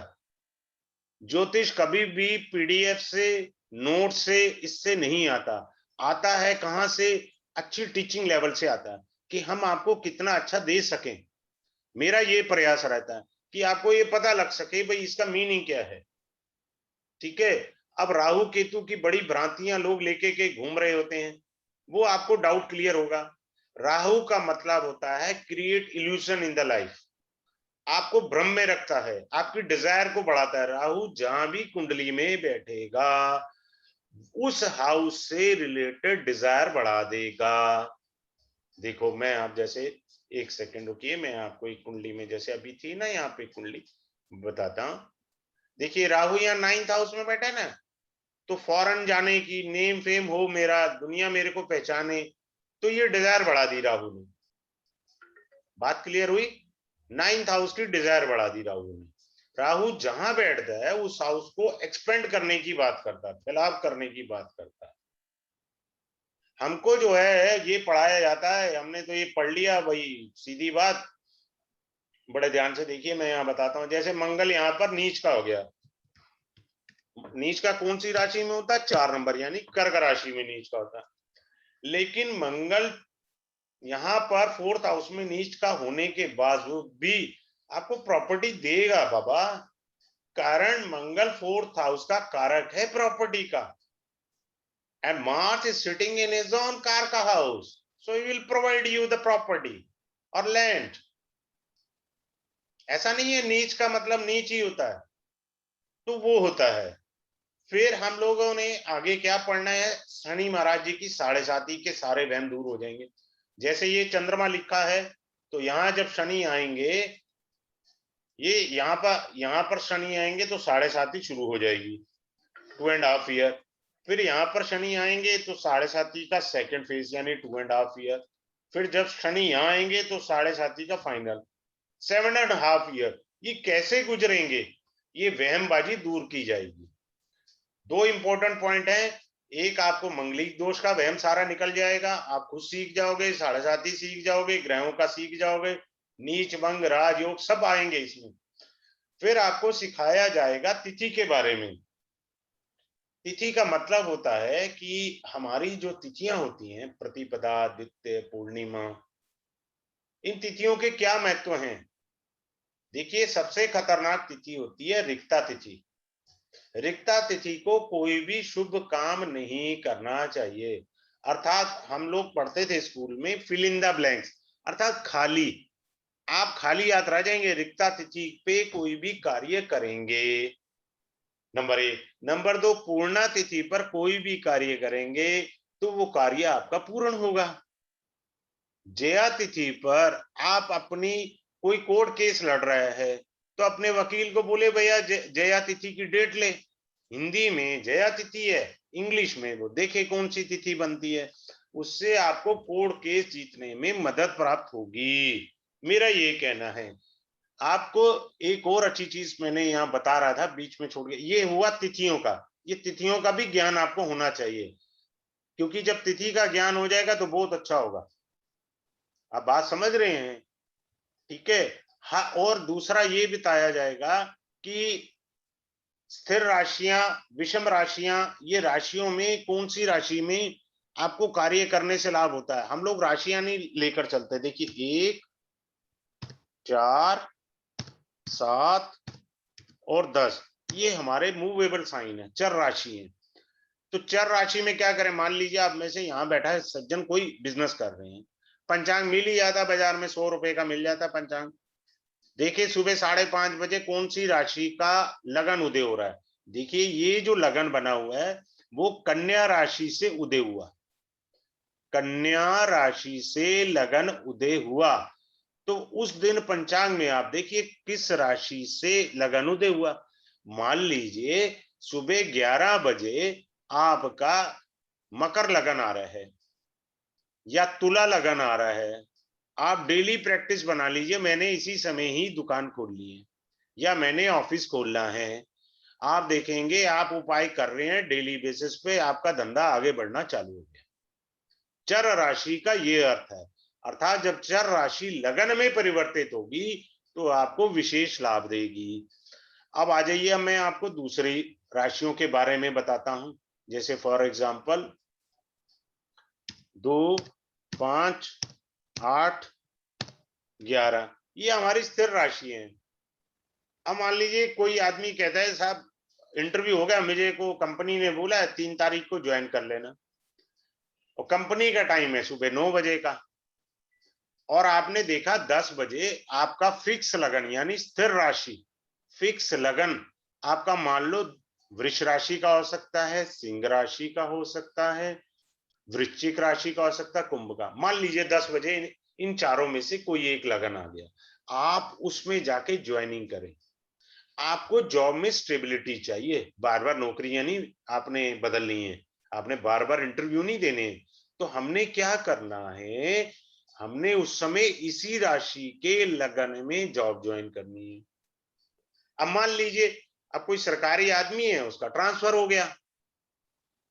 ज्योतिष कभी भी पीडीएफ से, नोट से, इससे नहीं आता। आता है कहां से, अच्छी टीचिंग लेवल से आता है, कि हम आपको कितना अच्छा दे सकें। मेरा ये प्रयास रहता है कि आपको ये पता लग सके भाई इसका मीनिंग क्या है। ठीक है, अब राहु केतु की बड़ी भ्रांतियां लोग लेके के घूम रहे होते हैं, वो आपको डाउट क्लियर होगा। राहु का मतलब होता है create illusion in the life, आपको भ्रम में रखता है, आपकी डिजायर को बढ़ाता है। राहु जहां भी कुंडली में बैठेगा उस हाउस से रिलेटेड डिजायर बढ़ा देगा। देखो मैं आप जैसे, एक सेकंड रुकिए, मैं आपको एक कुंडली में, जैसे अभी थी ना यहाँ पे कुंडली, बताता हूँ। देखिए राहु यहाँ 9th हाउस में बैठा है ना, तो फॉरेन जाने की, नेम फेम हो मेरा, दुनिया मेरे को पहचाने, तो ये डिजायर बढ़ा दी राहु ने। बात क्लियर हुई, 9th हाउस की डिजायर बढ़ा दी राहु ने। राहु जहां बैठता है उस हाउस को एक्सपेंड करने की बात करता है, फैलाव करने की बात करता है। हमको जो है ये पढ़ाया जाता है, हमने तो ये पढ़ लिया भाई, सीधी बात। बड़े ध्यान से देखिए मैं यहाँ बताता हूँ। जैसे मंगल यहाँ पर नीच का हो गया, नीच का कौन सी राशि में होता है, 4 नंबर यानी कर्क राशि में नीच का होता है। लेकिन मंगल यहाँ पर 4th हाउस में नीच का होने के बावजूद भी आपको प्रॉपर्टी देगा बाबा, कारण मंगल 4th हाउस का कारक है प्रॉपर्टी का, and Mars is sitting in his own Karka house, so he will provide you the property or land. ऐसा नहीं है नीच का मतलब नीच ही होता है, तो वो होता है। फिर हम लोगों ने आगे क्या पढ़ना है, शनि महाराज जी की 7.5 के सारे वहम दूर हो जाएंगे। जैसे ये चंद्रमा लिखा है, तो यहाँ जब शनि आएंगे, ये यहाँ पर शनि आएंगे तो 7.5 शुरू हो जाएगी, 2.5 ईयर। फिर यहाँ पर शनि आएंगे तो 7.5 का सेकंड फेज यानी 2.5 ईयर। फिर जब शनि यहाँ आएंगे तो 7.5 का फाइनल, 7.5 ईयर। ये कैसे गुजरेंगे, ये वहमबाजी दूर की जाएगी। दो इंपॉर्टेंट पॉइंट हैं, एक आपको मंगलिक दोष का वहम सारा निकल जाएगा, आप खुद सीख जाओगे, साढ़े साथी सीख जाओगे, ग्रहों का सीख जाओगे, नीच भंग राजयोग सब आएंगे इसमें। फिर आपको सिखाया जाएगा तिथि के बारे में। तिथि का मतलब होता है कि हमारी जो तिथियां होती हैं, प्रतिपदा, द्वितीय, पूर्णिमा, इन तिथियों के क्या महत्व हैं। देखिए, सबसे खतरनाक तिथि होती है रिक्ता तिथि। रिक्ता तिथि को कोई भी शुभ काम नहीं करना चाहिए। अर्थात हम लोग पढ़ते थे स्कूल में फिल इन द ब्लैंक्स, अर्थात खाली, आप खाली याद रह जाएंगे रिक्ता तिथि पे कोई भी कार्य करेंगे, नंबर 1। नंबर 2, पूर्णा तिथि पर कोई भी कार्य करेंगे तो वो कार्य आपका पूर्ण होगा। जया तिथि पर आप अपनी कोई कोर्ट केस लड़ रहे हैं तो अपने वकील को बोले भैया जया तिथि की डेट ले, हिंदी में जया तिथि है, इंग्लिश में वो देखे कौन सी तिथि बनती है, उससे आपको कोर्ट केस जीतने में मदद प्राप्त होगी। मेरा ये कहना है। आपको एक और अच्छी चीज मैंने यहाँ बता रहा था, बीच में छोड़ गया, ये हुआ तिथियों का। ये तिथियों का भी ज्ञान आपको होना चाहिए, क्योंकि जब तिथि का ज्ञान हो जाएगा तो बहुत अच्छा होगा। आप बात समझ रहे हैं? ठीक है। हाँ, और दूसरा ये बताया जाएगा कि स्थिर राशियां, विषम राशियां, ये राशियों में कौन सी राशि में आपको कार्य करने से लाभ होता है। हम लोग राशियां नहीं लेकर चलते। देखिए 1, 4, 7 और 10 ये हमारे मूवेबल साइन है, चर राशि है। तो चर राशि में क्या करें, मान लीजिए आप में से यहाँ बैठा है सज्जन, कोई बिजनेस कर रहे हैं, पंचांग मिल ही जाता बाजार में, 100 रुपए का मिल जाता पंचांग। देखिए सुबह 5:30 बजे कौन सी राशि का लगन उदय हो रहा है। देखिए ये जो लगन बना हुआ है वो कन्या राशि से उदय हुआ, कन्या राशि से लगन उदय हुआ। तो उस दिन पंचांग में आप देखिए किस राशि से लगन उदय हुआ। मान लीजिए सुबह 11 बजे आपका मकर लगन आ रहा है या तुला लगन आ रहा है, आप डेली प्रैक्टिस बना लीजिए, मैंने इसी समय ही दुकान खोल ली है या मैंने ऑफिस खोलना है। आप देखेंगे आप उपाय कर रहे हैं डेली बेसिस पे, आपका धंधा आगे बढ़ना चालू हो गया। चर राशि का ये अर्थ है, अर्थात जब चर राशि लगन में परिवर्तित होगी तो आपको विशेष लाभ देगी। अब आ जाइए, मैं आपको दूसरी राशियों के बारे में बताता हूं। जैसे फॉर एग्जांपल 2, 5, 8, 11 ये हमारी स्थिर राशि है। अब मान लीजिए कोई आदमी कहता है साहब इंटरव्यू हो गया, मुझे को कंपनी ने बोला है 3 तारीख को ज्वाइन कर लेना, और कंपनी का टाइम है सुबह 9 बजे का, और आपने देखा 10 बजे आपका फिक्स लगन यानी स्थिर राशि, फिक्स लगन आपका मान लो वृष राशि का हो सकता है, सिंह राशि का हो सकता है, वृश्चिक राशि का हो सकता है, कुंभ का। मान लीजिए 10 बजे इन चारों में से कोई एक लगन आ गया, आप उसमें जाके ज्वाइनिंग करें। आपको जॉब में स्टेबिलिटी चाहिए, बार बार नौकरियां नहीं आपने बदलनी है, आपने बार बार इंटरव्यू नहीं देने। तो हमने क्या करना है, हमने उस समय इसी राशि के लगन में जॉब ज्वाइन करनी है। अब मान लीजिए अब कोई सरकारी आदमी है, उसका ट्रांसफर हो गया,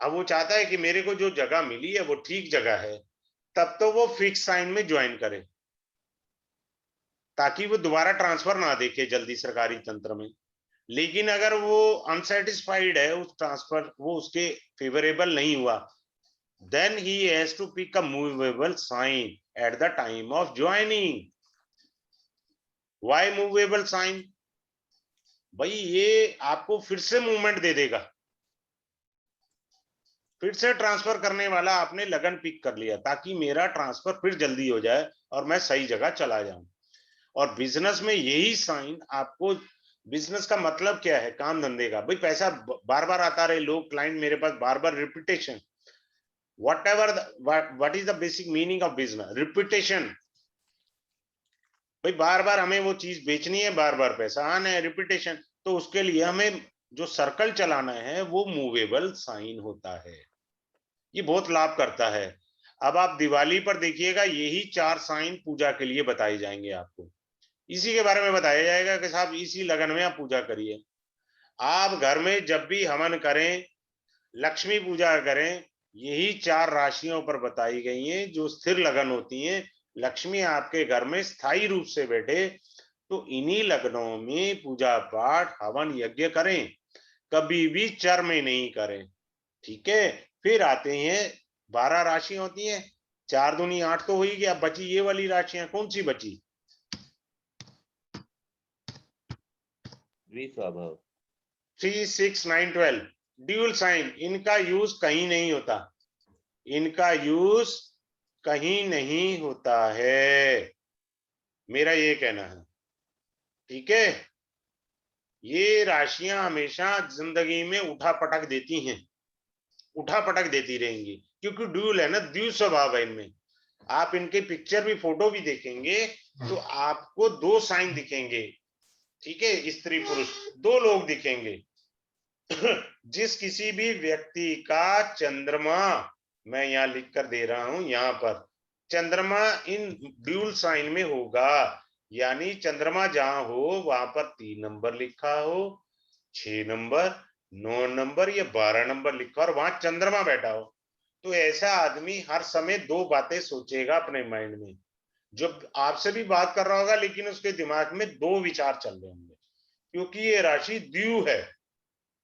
अब वो चाहता है कि मेरे को जो जगह मिली है वो ठीक जगह है, तब तो वो फिक्स साइन में ज्वाइन करे ताकि वो दोबारा ट्रांसफर ना देखे जल्दी सरकारी तंत्र में। लेकिन अगर वो अनसेटिस्फाइड है उस ट्रांसफर, वो उसके फेवरेबल नहीं हुआ, then he has to pick a movable sign at the time of joining. Why movable sign? भाई ये आपको फिर से मूवमेंट दे देगा, फिर से ट्रांसफर करने वाला आपने लगन पिक कर लिया ताकि मेरा ट्रांसफर फिर जल्दी हो जाए और मैं सही जगह चला जाऊं। और बिजनेस में यही साइन आपको, बिजनेस का मतलब क्या है, काम धंधे का, भाई पैसा बार बार आता रहे, लोग क्लाइंट मेरे पास बार बार, repetition, what is the basic meaning of business? Reputation. भाई बार बार हमें वो चीज बेचनी है, बार बार पैसा आना है, रिपीटेशन। तो उसके लिए हमें जो सर्कल चलाना है वो मूवेबल साइन होता है, ये बहुत लाभ करता है। अब आप दिवाली पर देखिएगा यही 4 साइन पूजा के लिए बताए जाएंगे आपको, इसी के बारे में बताया जाएगा कि साहब इसी लगन में आप पूजा करिए। आप घर में जब भी हवन करें, लक्ष्मी पूजा करें, यही 4 राशियों पर बताई गई हैं जो स्थिर लगन होती हैं। लक्ष्मी आपके घर में स्थायी रूप से बैठे, तो इन्हीं लग्नों में पूजा पाठ हवन यज्ञ करें, कभी भी चर में नहीं करें। ठीक है, फिर आते हैं 12 राशि होती हैं, 4 दूनी 8 तो हो ही गया, बची ये वाली राशियां, कौन सी बची? द्विस्वभाव। 3, 6, 9, 12 ड्यूल साइन, इनका यूज कहीं नहीं होता, इनका यूज कहीं नहीं होता है, मेरा ये कहना है। ठीक है, ये राशियां हमेशा जिंदगी में उठा पटक देती हैं, उठा पटक देती रहेंगी, क्योंकि ड्यूल है ना, द्विज स्वभाव है इनमें। आप इनके पिक्चर भी, फोटो भी देखेंगे तो आपको 2 साइन दिखेंगे। ठीक है, स्त्री पुरुष 2 लोग दिखेंगे। जिस किसी भी व्यक्ति का चंद्रमा, मैं यहाँ लिख कर दे रहा हूं, यहाँ पर चंद्रमा इन ड्यूल साइन में होगा, यानी चंद्रमा जहां हो वहां पर 3 नंबर लिखा हो, 6 नंबर, 9 नंबर या 12 नंबर लिखा और वहां चंद्रमा बैठा हो, तो ऐसा आदमी हर समय 2 बातें सोचेगा अपने माइंड में। जो आपसे भी बात कर रहा होगा लेकिन उसके दिमाग में 2 विचार चल रहे होंगे, क्योंकि ये राशि द्विगु है,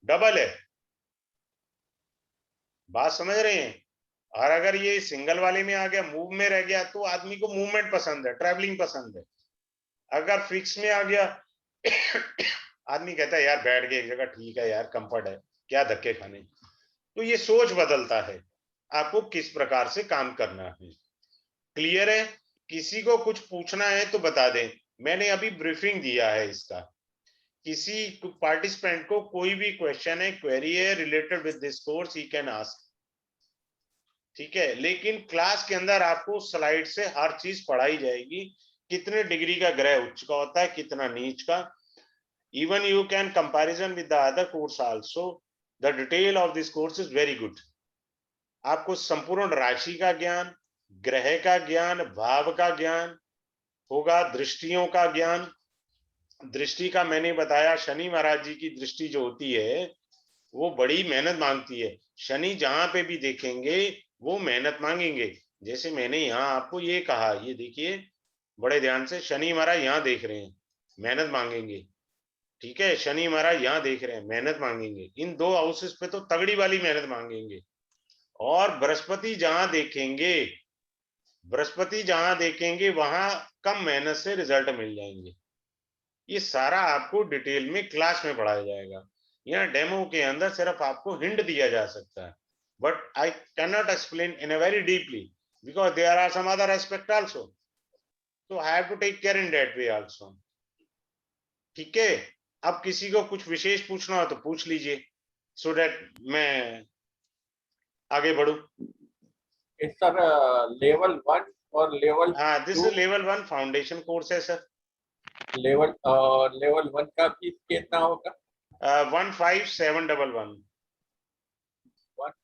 डबल है। बात समझ रहे हैं? और अगर ये सिंगल वाले में आ गया, मूव में रह गया, तो आदमी को मूवमेंट पसंद है, ट्रैवलिंग पसंद है। अगर फिक्स में आ गया, आदमी कहता है यार बैठ गए एक जगह, ठीक है यार, कंफर्ट है, क्या धक्के खाने। तो ये सोच बदलता है, आपको किस प्रकार से काम करना है। क्लियर है? किसी को कुछ पूछना है तो बता दें, मैंने अभी ब्रीफिंग दिया है इसका। किसी पार्टिसिपेंट को कोई भी क्वेश्चन है, क्वेरी है related with this course, he can ask. ठीक है, लेकिन क्लास के अंदर आपको स्लाइड से हर चीज पढ़ाई जाएगी, कितने डिग्री का ग्रह उच्च का होता है, कितना नीच का। Even you can comparison with the other course also. The detail of this course is very good. आपको संपूर्ण राशि का ज्ञान, ग्रह का ज्ञान, भाव का ज्ञान होगा, दृष्टियों का ज्ञान। दृष्टि का मैंने बताया, शनि महाराज जी की दृष्टि जो होती है वो बड़ी मेहनत मांगती है। शनि जहां पे भी देखेंगे वो मेहनत मांगेंगे। जैसे मैंने यहाँ आपको ये कहा, ये देखिए बड़े ध्यान से, शनि महाराज यहाँ देख रहे हैं, मेहनत मांगेंगे। ठीक है, शनि महाराज यहाँ देख रहे हैं, मेहनत मांगेंगे। इन 2 हाउसेस पे तो तगड़ी वाली मेहनत मांगेंगे। और बृहस्पति जहां देखेंगे, बृहस्पति जहां देखेंगे वहां कम मेहनत से रिजल्ट मिल जाएंगे। ये सारा आपको डिटेल में क्लास में पढ़ाया जाएगा। यहाँ डेमो के अंदर सिर्फ आपको हिंट दिया जा सकता है, but I can not explain in a very deeply because there are some other aspect also, तो I have to take care in that way also. ठीक है, अब किसी को कुछ विशेष पूछना हो तो पूछ लीजिए, सो दैट मैं आगे बढ़ू। इस सर लेवल 1 और लेवल हाँ, this is level 1 foundation course है सर। लेवल 1 का फीस कितना होगा? 15711।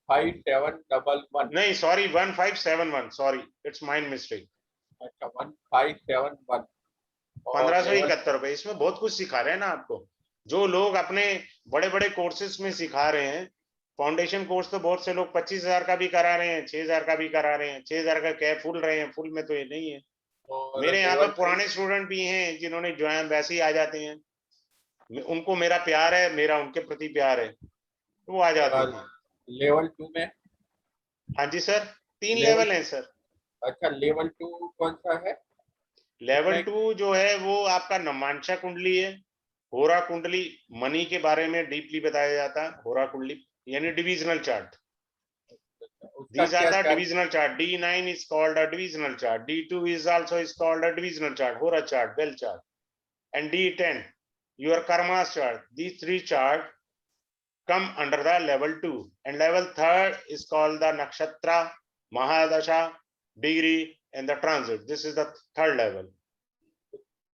15711। नहीं sorry, 1571, sorry it's mind mistake. अच्छा 1571 और 1571 रुपए। इसमें बहुत कुछ सिखा रहे हैं ना आपको, जो लोग अपने बड़े बड़े कोर्सेज में सिखा रहे हैं। फाउंडेशन कोर्स तो बहुत से लोग 25,000 का भी करा रहे हैं, 6,000 का भी करा रहे हैं, 6,000 का कैप फुल रहे हैं, फुल में तो ये नहीं है। मेरे यहाँ पर पुराने स्टूडेंट भी हैं जिन्होंने ज्वाइन, वैसे ही आ जाते हैं, उनको मेरा प्यार है, मेरा उनके प्रति प्यार है, तो वो आ जाते हैं। लेवल 2 में? हाँ जी सर, 3 लेवल हैं सर। अच्छा लेवल 2 कौन सा है? लेवल 2 जो है वो आपका नमांशा कुंडली है, होरा कुंडली, मनी के बारे में डीपली बताया जाता है। होरा कुंडली यानी divisional chart. These are the divisional chart. D9 is called a divisional chart. D2 is also is called a divisional chart, Hora chart, bell chart. And D10, your karma chart. These 3 charts come under the level 2. And level 3 is called the nakshatra, mahadasha, degree, and the transit. This is the 3rd level.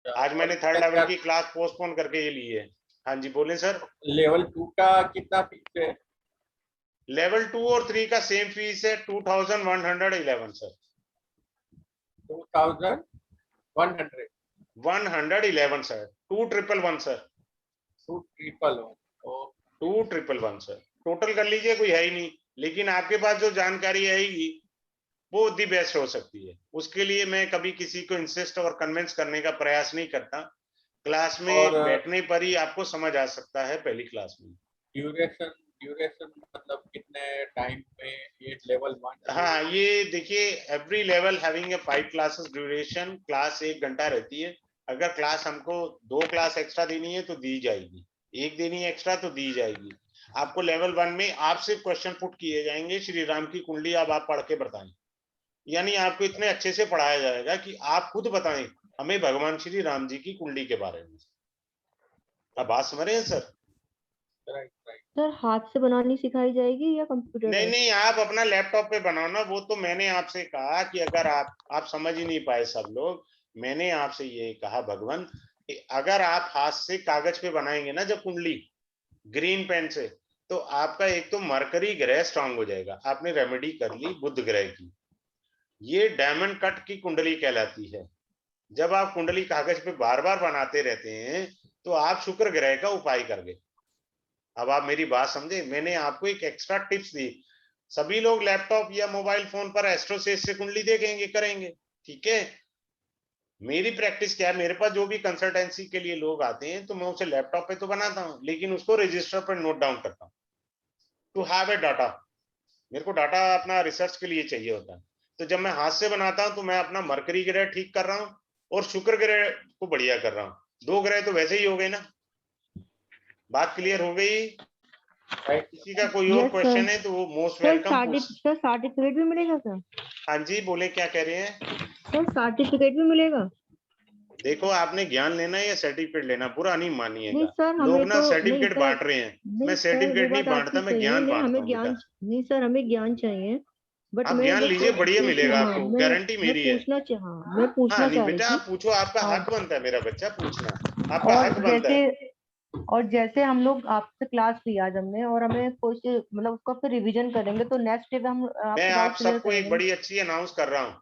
आज मैंने 3rd level की class postpone करके ये ली है। हाँ जी बोले sir. Level 2 का कितना फीस है? लेवल 2 और 3 का सेम फीस है, 2111 sir. 2100 111 sir, 2111 sir. 2111। 2,111 sir. Total कर लीजिए, कोई है ही नहीं, लेकिन आपके पास जो जानकारी आएगी वो दी बेस्ट हो सकती है। उसके लिए मैं कभी किसी को इंसिस्ट और कन्विंस करने का प्रयास नहीं करता। क्लास में और बैठने पर ही आपको समझ आ सकता है पहली क्लास में। ड्यूरेशन मतलब कितने टाइम में ये लेवल 1 हाँ, ये देखिए, every level having a 5 classes duration. Class 1 घंटा रहती है। अगर क्लास हमको 2 क्लास एक्स्ट्रा देनी है तो दी जाएगी, 1 देनी है एक्स्ट्रा तो दी जाएगी। आपको लेवल 1 में आपसे क्वेश्चन पुट किए जाएंगे, श्री राम की कुंडली अब आप पढ़ के बताएं। यानी आपको इतने अच्छे से पढ़ाया जाएगा कि आप खुद बताएं हमें भगवान श्री राम जी की कुंडली के बारे में। अब बात समझ रहे हैं सर? राइट? सर हाथ से बनानी सिखाई जाएगी या कंप्यूटर नहीं टाइप? नहीं, आप अपना लैपटॉप पे बनाओ ना। वो तो मैंने आपसे कहा कि अगर आप समझ ही नहीं पाए सब लोग, मैंने आपसे ये कहा भगवान कि अगर आप हाथ से कागज पे बनाएंगे ना जब कुंडली ग्रीन पेन से, तो आपका एक तो मरकरी ग्रह स्ट्रांग हो जाएगा। आपने रेमेडी कर ली बुध ग्रह की, ये डायमंड कट की कुंडली कहलाती है। जब आप कुंडली कागज पे बार बार बनाते रहते हैं तो आप शुक्र ग्रह का उपाय कर गए। अब आप मेरी बात समझे, मैंने आपको एक एक्स्ट्रा टिप्स दी। सभी लोग लैपटॉप या मोबाइल फोन पर एस्ट्रोसेस से कुंडली देखेंगे, करेंगे, ठीक है। मेरी प्रैक्टिस क्या है, मेरे पास जो भी कंसल्टेंसी के लिए लोग आते हैं तो मैं उसे लैपटॉप पे तो बनाता हूँ, लेकिन उसको रजिस्टर पर नोट डाउन करता हूँ टू हैव ए डाटा। मेरे को डाटा अपना रिसर्च के लिए चाहिए होता है। तो जब मैं हाथ से बनाता हूँ तो मैं अपना मरकरी ग्रह ठीक कर रहा हूँ और शुक्र ग्रह को बढ़िया कर रहा हूँ। 2 ग्रह तो वैसे ही हो गए ना। बात क्लियर हो गई? किसी का कोई और Yes, क्वेश्चन sir. है तो वो most sir welcome. Sir certificate भी मिलेगा सर? हाँ जी, बोले क्या कह रहे हैं? सर सर्टिफिकेट भी मिलेगा? देखो, आपने ज्ञान लेना है या सर्टिफिकेट लेना, बुरा नहीं नहीं मानिएगा। सर, लोग हमें ना तो नहीं सर्टिफिकेट सर, बांट रहे हैं। मैं नहीं सर, वो सर्टिफिकेट नहीं बात आपकी बांटता, मैं सही है। ज्ञान नहीं बांटता हमें हूँ ज्ञान, बेटा। नहीं सर हमें ज्ञान चाहिए। बट आप मैं ज्ञान बस लीजिए, बढ़िया मिलेगा हाँ, आपको, मैं गारंटी मेरी है। मैं हाँ पूछना नहीं चाह रही बेटा, थी। आप पूछो, आपका हाँ, हक बनता है मेरा बच्चा पूछना, आपका और हक बनता है। जैसे हम लोग आपसे क्लास ली आज हमने, और हमें कुछ मतलब उसको फिर रिवीजन करेंगे, तो नेक्स्ट डे पे हम मैं आपके आप डाउट क्लियर सबको एक करेंगे ना? बड़ी अच्छी अनाउंस कर रहा हूँ।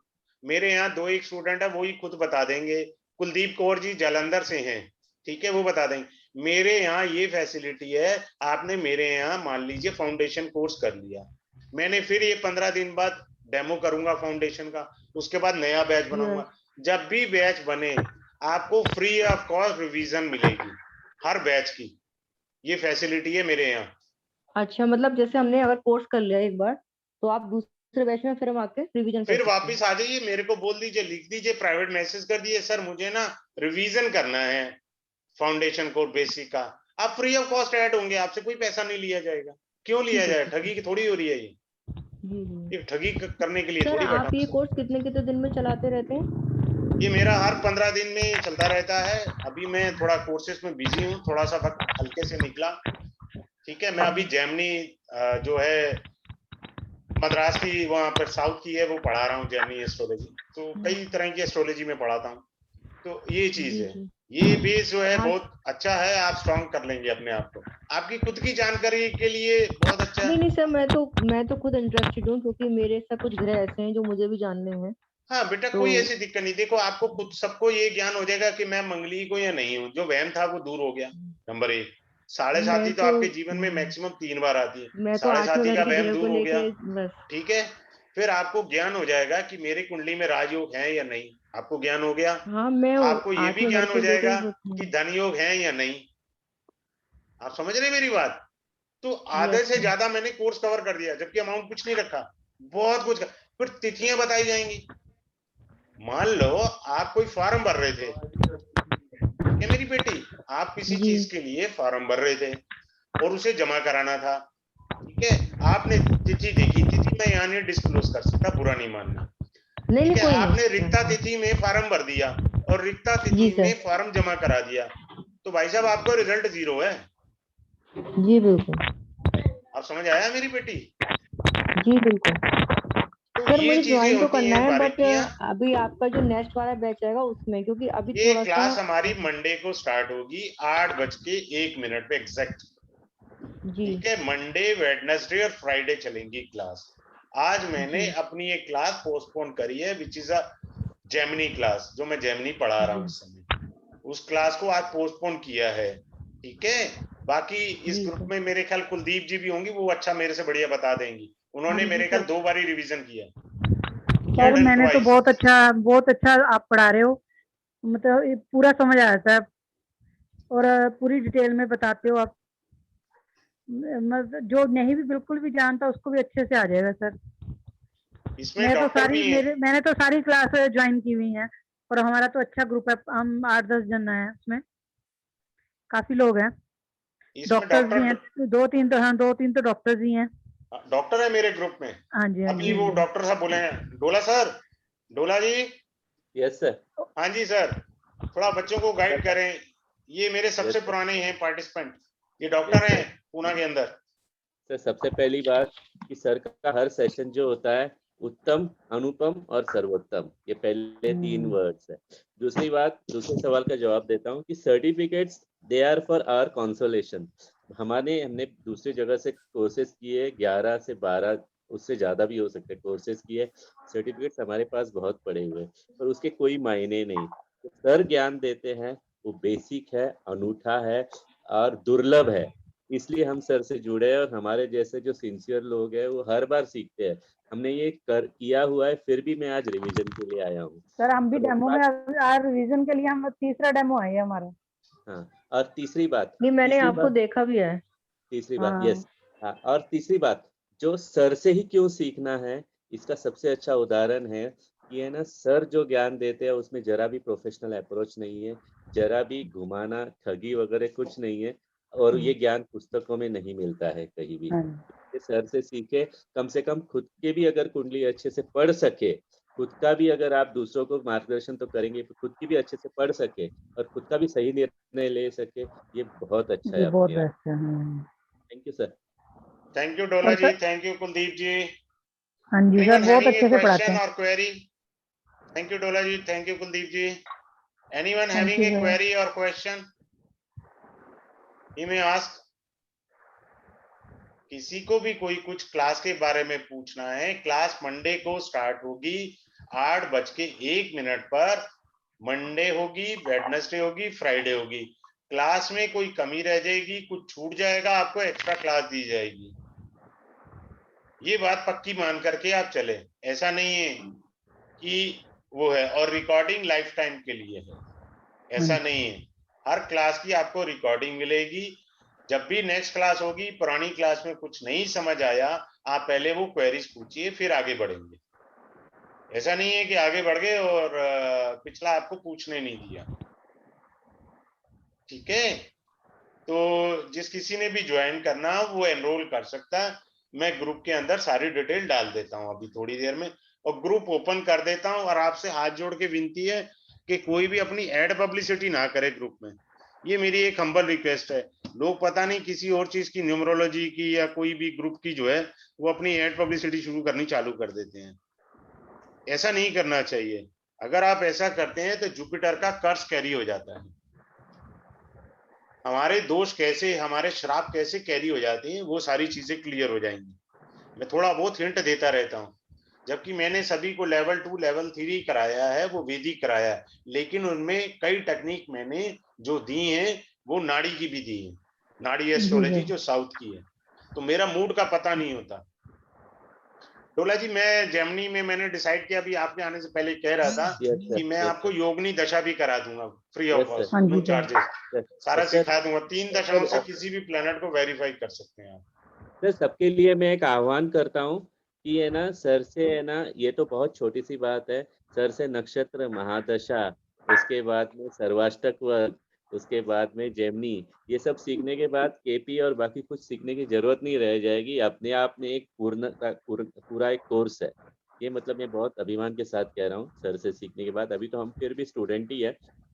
मेरे यहाँ 2 एक स्टूडेंट है, वो ही खुद बता देंगे। कुलदीप कौर जी जालंधर से हैं, ठीक है, वो बता देंगे। मेरे यहाँ ये फैसिलिटी है, आपने मेरे यहाँ मान लीजिए फाउंडेशन कोर्स कर लिया, मैंने फिर ये 15 दिन बाद डेमो करूंगा फाउंडेशन का, उसके बाद नया बैच बनाऊंगा। जब भी बैच बने आपको फ्री ऑफ कॉस्ट रिवीजन मिलेगी हर बैच की। ये फैसिलिटी है मेरे यहाँ। अच्छा, मतलब जैसे हमने अगर कोर्स कर लिया एक बार, तो आप दूसरे बैच में फिर हम आके रिवीजन कर फिर सकते हैं। वापस आ जाइए, मेरे को बोल दीजिए, लिख दीजिए, प्राइवेट मैसेज कर दिए, सर मुझे ना रिवीजन करना है फाउंडेशन कोर्स बेसिक का। आप फ्री ऑफ कॉस्ट ऐड होंगे, आपसे कोई पैसा नहीं लिया जाएगा। क्यों लिया ठीक है, जाए? ठीक है। ठगी की थोड़ी हो रही है ये। जी जी। ये ठगी करने के लिए सर थोड़ी बैठा आप ये हूं। कोर्स कितने कितने दिन में चलाते रहते हैं? ये मेरा हर 15 दिन में चलता रहता है। अभी मैं थोड़ा कोर्सेज में बिजी हूँ, थोड़ा सा वक्त हल्के से निकला, ठीक है। मैं अभी जैमनी जो है मद्रास की, वहां पर साउथ की है, वो पढ़ा रहा हूँ जैमनी एस्ट्रोलॉजी। तो कई तरह की एस्ट्रोलॉजी में पढ़ाता हूँ। तो ये चीज जी है, जी। ये बेस जो है हाँ, बहुत अच्छा है। आप स्ट्रॉन्ग कर लेंगे अपने आप को। आपकी खुद की जानकारी के लिए बहुत अच्छा है। नहीं नहीं सर, मैं तो खुद इंटरेस्टेड हूँ, क्योंकि मेरे साथ कुछ ग्रह ऐसे हैं जो मुझे भी जानने हैं। हाँ बेटा, तो कोई ऐसी दिक्कत नहीं। देखो, आपको खुद सबको ये ज्ञान हो जाएगा कि मैं मंगली को या नहीं हूँ। जो वहम था वो दूर हो गया। नंबर 1, साढ़े मैं साथी तो तो आपके जीवन में मैक्सिमम 3 बार आती है। मैं तो साढ़े 8वें साथी घर का के वहम ग्रह को दूर हो गया, लेके बस। ठीक है। फिर आपको ज्ञान हो जाएगा कि मेरी कुंडली में राजयोग है या नहीं। आपको ज्ञान हो गया। हाँ, मैं आपको ये भी 8वें घर ज्ञान हो को लेके जाएगा ही कि बस। धन योग है या नहीं। आप समझ रहे मेरी बात? तो आधे यस से सर। ज्यादा मैंने कोर्स कवर कर दिया, जबकि अमाउंट कुछ नहीं रखा, बहुत कुछ। फिर तिथियां बताई जाएंगी। मान लो आप कोई फॉर्म भर रहे थे, क्या मेरी बेटी, आप किसी जी। चीज के लिए फॉर्म भर रहे थे और उसे जमा कराना था, ठीक है। आपने तिथि देखी, तिथि मैं यहाँ नहीं डिस्क्लोज कर सकता, बुरा नहीं मानना, नहीं ठीक नहीं, है। कोई आपने नहीं रिक्ता सर। तिथि में फॉर्म भर दिया और रिक्ता जी तिथि सर। में फॉर्म जमा करा दिया, तो भाई साहब आपका रिजल्ट 0 है। जी बिल्कुल। आप समझ आया मेरी बेटी? जी बिल्कुल। तो सर ये मुझे चीजें ज्वाइन तो होती करना हैं, है, बट बारीकियां। अभी आपका जो नेक्स्ट वाला बैच आएगा उसमें, क्योंकि अभी ये थोड़ा सा। क्लास हमारी मंडे को स्टार्ट होगी 8:01 पे एग्जैक्ट, जी ठीक है। मंडे, वेडनेसडे और फ्राइडे चलेंगी क्लास। आज मैंने जी अपनी एक क्लास पोस्टपोन करी है, which is a Gemini class, जो मैं जेमिनी पढ़ा रहा हूँ जी। इस समय। उस क्लास को आज पोस्टपोन किया है, ठीक है। बाकी इस जी ग्रुप सर। में मेरे ख्याल कुलदीप जी भी होंगी, वो अच्छा मेरे से बढ़िया बता देंगी। उन्होंने हाँ जी मेरे ख्याल सर। 2 बार ही रिवीजन किया। सर Done मैंने तो twice। बहुत अच्छा आप पढ़ा रहे हो, मतलब ये पूरा समझ आया सर, और पूरी डिटेल में बताते हो आप, मतलब जो नहीं भी बिल्कुल भी जानता उसको भी अच्छे से आ जाएगा सर। इसमें डॉक्टर भी हैं। मैंने तो सारी क्लास ज्वाइन की हुई हैं, और हमारा तो अच्छा ग्रुप है, हम 8-10 जन हैं उसमें, काफी लोग हैं, इसमें डॉक्टर्स भी डॉक्टर हैं, 2-3 तो, हाँ 2-3 तो डॉक्टर्स ही हैं। डॉक्टर है मेरे ग्रुप में। हाँ जी, हाँ अभी जी, वो हाँ जी। डॉक्टर साहब बोले हैं, डोला सर, डोला जी। Yes sir. हाँ जी सर, थोड़ा बच्चों को गाइड करें। ये मेरे सबसे Yes, sir. पुराने हैं पार्टिसिपेंट, ये डॉक्टर Yes, हैं sir. पूना के अंदर। सर सबसे पहली बात कि सर का हर सेशन जो होता है उत्तम, अनुपम और सर्वोत्तम, ये पहले 3 वर्ड्स है। दूसरी बात, दूसरे सवाल का जवाब देता हूँ कि certificates they are for our consolation. हमने दूसरी जगह से कोर्सेज किए, 11 से 12, उससे ज़्यादा भी हो सकते हैं कोर्सेज किए, सर्टिफिकेट्स हमारे पास बहुत पड़े हुए हैं, पर उसके कोई मायने नहीं। तो सर ज्ञान देते हैं वो बेसिक है, अनूठा है और दुर्लभ है, इसलिए हम सर से जुड़े हैं। और हमारे जैसे जो सिंसियर लोग हैं वो हर बार सीखते हैं। हमने ये किया हुआ है, फिर भी मैं आज रिवीजन के लिए आया हूँ। सर हम भी और डेमो में, बात, आज रिवीजन के लिए हम तीसरा डेमो है ये हमारा। हाँ, और तीसरी बात, नहीं, मैंने आपको देखा भी है। तीसरी बात, हाँ। यस, हाँ, और तीसरी बात, जो सर से ही क्यों सीखना है, इसका सबसे अच्छा उदाहरण है कि है ना, सर जो ज्ञान देते हैं उसमें जरा भी प्रोफेशनल अप्रोच नहीं है, जरा भी घुमाना ठगी वगैरह कुछ नहीं है, और ये ज्ञान पुस्तकों में नहीं मिलता है कहीं भी। हाँ। ये सर से सीखे, कम से कम खुद के भी अगर कुंडली अच्छे से पढ़ सके, खुद का भी अगर आप दूसरों को मार्गदर्शन तो करेंगे, तो खुद की भी अच्छे से पढ़ सके और खुद का भी सही निर्णय ले सके, ये बहुत अच्छा ये है बहुत अपने आप। बेस्ट है। Thank you sir. Thank you डोला और जी, सर, थैंक यू कुलदीप जी। हाँ जी सर, एनीवन बहुत हैविंग ए अच्छे से पढ़ाते क्वेश्चन हैं। और query? Thank you Dola ji, thank you Kuldeep ji. Anyone thank having you a sir. Query और क्वेश्चन? You may ask. किसी को भी कोई कुछ क्लास के बारे में पूछना है, क्लास मंडे को स्टार्ट होगी 8:01 पर। मंडे होगी, वेडनेसडे होगी, फ्राइडे होगी। क्लास में कोई कमी रह जाएगी, कुछ छूट जाएगा, आपको एक्स्ट्रा क्लास दी जाएगी। ये बात पक्की मान करके आप चले। ऐसा नहीं है कि वो है, और रिकॉर्डिंग लाइफ टाइम के लिए है, ऐसा नहीं है। हर क्लास की आपको रिकॉर्डिंग मिलेगी। जब भी नेक्स्ट क्लास होगी, पुरानी क्लास में कुछ नहीं समझ आया, आप पहले वो क्वेरीज पूछिए, फिर आगे बढ़ेंगे। ऐसा नहीं है कि आगे बढ़ गए और पिछला आपको पूछने नहीं दिया। ठीक है, तो जिस किसी ने भी ज्वाइन करना वो एनरोल कर सकता है। मैं ग्रुप के अंदर सारी डिटेल डाल देता हूं अभी थोड़ी देर में, और ग्रुप ओपन कर देता हूं। और आपसे हाथ जोड़ के विनती है कि कोई भी अपनी एड पब्लिसिटी ना करे ग्रुप में। ये मेरी एक हम्बल रिक्वेस्ट है। लोग पता नहीं किसी और चीज की, न्यूमरोलॉजी की या कोई भी ग्रुप की जो है, वो अपनी एड पब्लिसिटी शुरू करनी चालू कर देते हैं। ऐसा नहीं करना चाहिए। अगर आप ऐसा करते हैं तो जुपिटर का कर्स कैरी हो जाता है। हमारे दोष कैसे, हमारे श्राप कैसे कैरी हो जाते हैं, वो सारी चीजें क्लियर हो जाएंगी। मैं थोड़ा बहुत हिंट देता रहता हूँ। जबकि मैंने सभी को लेवल 2 लेवल 3 कराया है, वो वैदिक कराया है, लेकिन उनमें कई टेक्निक मैंने जो दी हैं वो नाड़ी की भी दी है, नाड़ी एस्ट्रोलॉजी जो साउथ की है। तो मेरा मूड का पता नहीं होता। डोला जी, मैं जेमिनी में मैंने डिसाइड किया, अभी आपके आने से पहले कह रहा था यस सर, कि मैं यस आपको सर, योगनी दशा भी करा दूंगा free of yes sir, cost, हाँ नो जी सर। चार्जेस। सारा सर, सिखा दूंगा। 3 दशाओं से सर, किसी भी प्लेनेट को वेरीफाई कर सकते हैं आप। सर सबके लिए मैं एक आह्वान करता हूँ कि है ना, सर से है ना, ये तो बहुत छोटी सी बात है, सर से नक्षत्र, महादशा, उसके बाद में सर्वाष्टक वर्ग, उसके बाद में जेमिनी, ये सब सीखने के बाद केपी और बाकी कुछ सीखने की जरूरत नहीं रह जाएगी। अपने आप में एक पूरा एक कोर्स है ये, मतलब मैं बहुत अभिमान के साथ कह रहा हूँ सर से सीखने के बाद। अभी तो हम फिर भी स्टूडेंट ही है,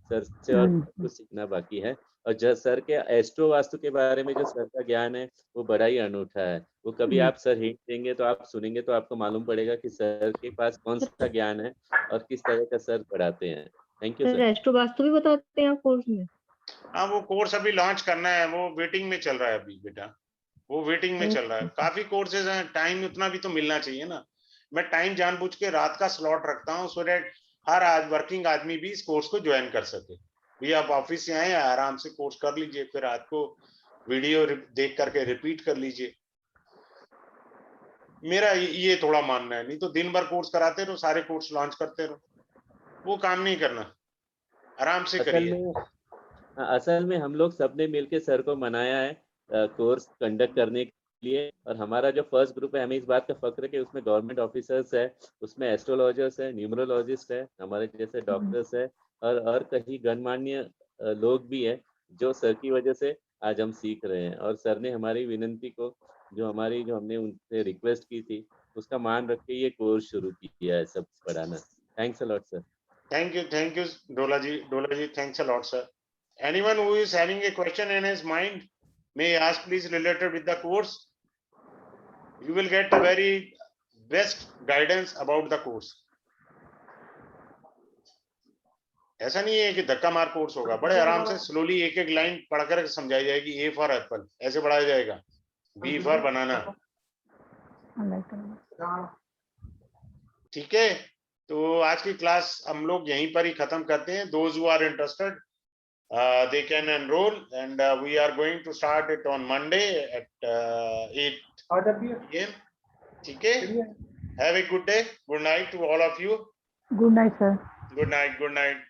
सर से और बहुत कुछ सीखना बाकी है। और जो सर के एस्ट्रो वास्तु के बारे में जो सर का ज्ञान है वो बड़ा ही अनूठा है। वो कभी आप सर हिंट देंगे तो आप सुनेंगे तो आपको मालूम पड़ेगा कि सर के पास कौन सा ज्ञान है और किस तरह का सर पढ़ाते हैं। Thank you sir sir. Astro vastu भी बताते हैं आप कोर्स में? हाँ, वो कोर्स अभी लॉन्च करना है, वो वेटिंग में चल रहा है अभी बेटा, वो वेटिंग में चल रहा है। काफी कोर्सेज हैं, टाइम उतना भी तो मिलना चाहिए ना। मैं टाइम जानबूझ के रात का स्लॉट रखता हूँ, सो दैट हर आज वर्किंग आदमी भी इस कोर्स को ज्वाइन कर सके। भी आप ऑफिस से आए, आराम से कोर्स कर लीजिए, फिर रात को वीडियो देख करके रिपीट कर लीजिए। मेरा ये थोड़ा मानना है, नहीं तो दिन भर कोर्स कराते रहो, सारे कोर्स लॉन्च करते रहो, वो काम नहीं करना, आराम से असल करिए। में असल में हम लोग सबने मिलके सर को मनाया है कोर्स कंडक्ट करने के लिए, और हमारा जो फर्स्ट ग्रुप है, हमें इस बात का फक्र है कि उसमें गवर्नमेंट ऑफिसर्स है, उसमें एस्ट्रोलॉजर्स है, न्यूमरोलॉजिस्ट है, हमारे जैसे डॉक्टर्स है, और कई गणमान्य लोग भी है, जो सर की वजह से आज हम सीख रहे हैं। और सर ने हमारी विनंती को, जो हमने उनसे रिक्वेस्ट की थी, उसका मान रख के ये कोर्स शुरू किया है सब पढ़ाना। Thanks a lot sir. Thank you, Dola ji, thanks a lot, sir. Anyone who is having a question in his mind may ask, please, related with the course. You will get a very best guidance about the course. ऐसा नहीं है कि धक्का मार course होगा, बड़े आराम से स्लोली एक एक लाइन पढ़कर समझाई जाएगी। ए फॉर एप्पल ऐसे पढ़ाया जाएगा, बी फॉर बनाना, ठीक है। तो आज की क्लास हम लोग यहीं पर ही खत्म करते हैं। Those who are interested, they can enroll, and we are going to start it on Monday at 8 PM. ठीक है। Have a good day. Good night to all of you. Good night, sir. Good night. Good night.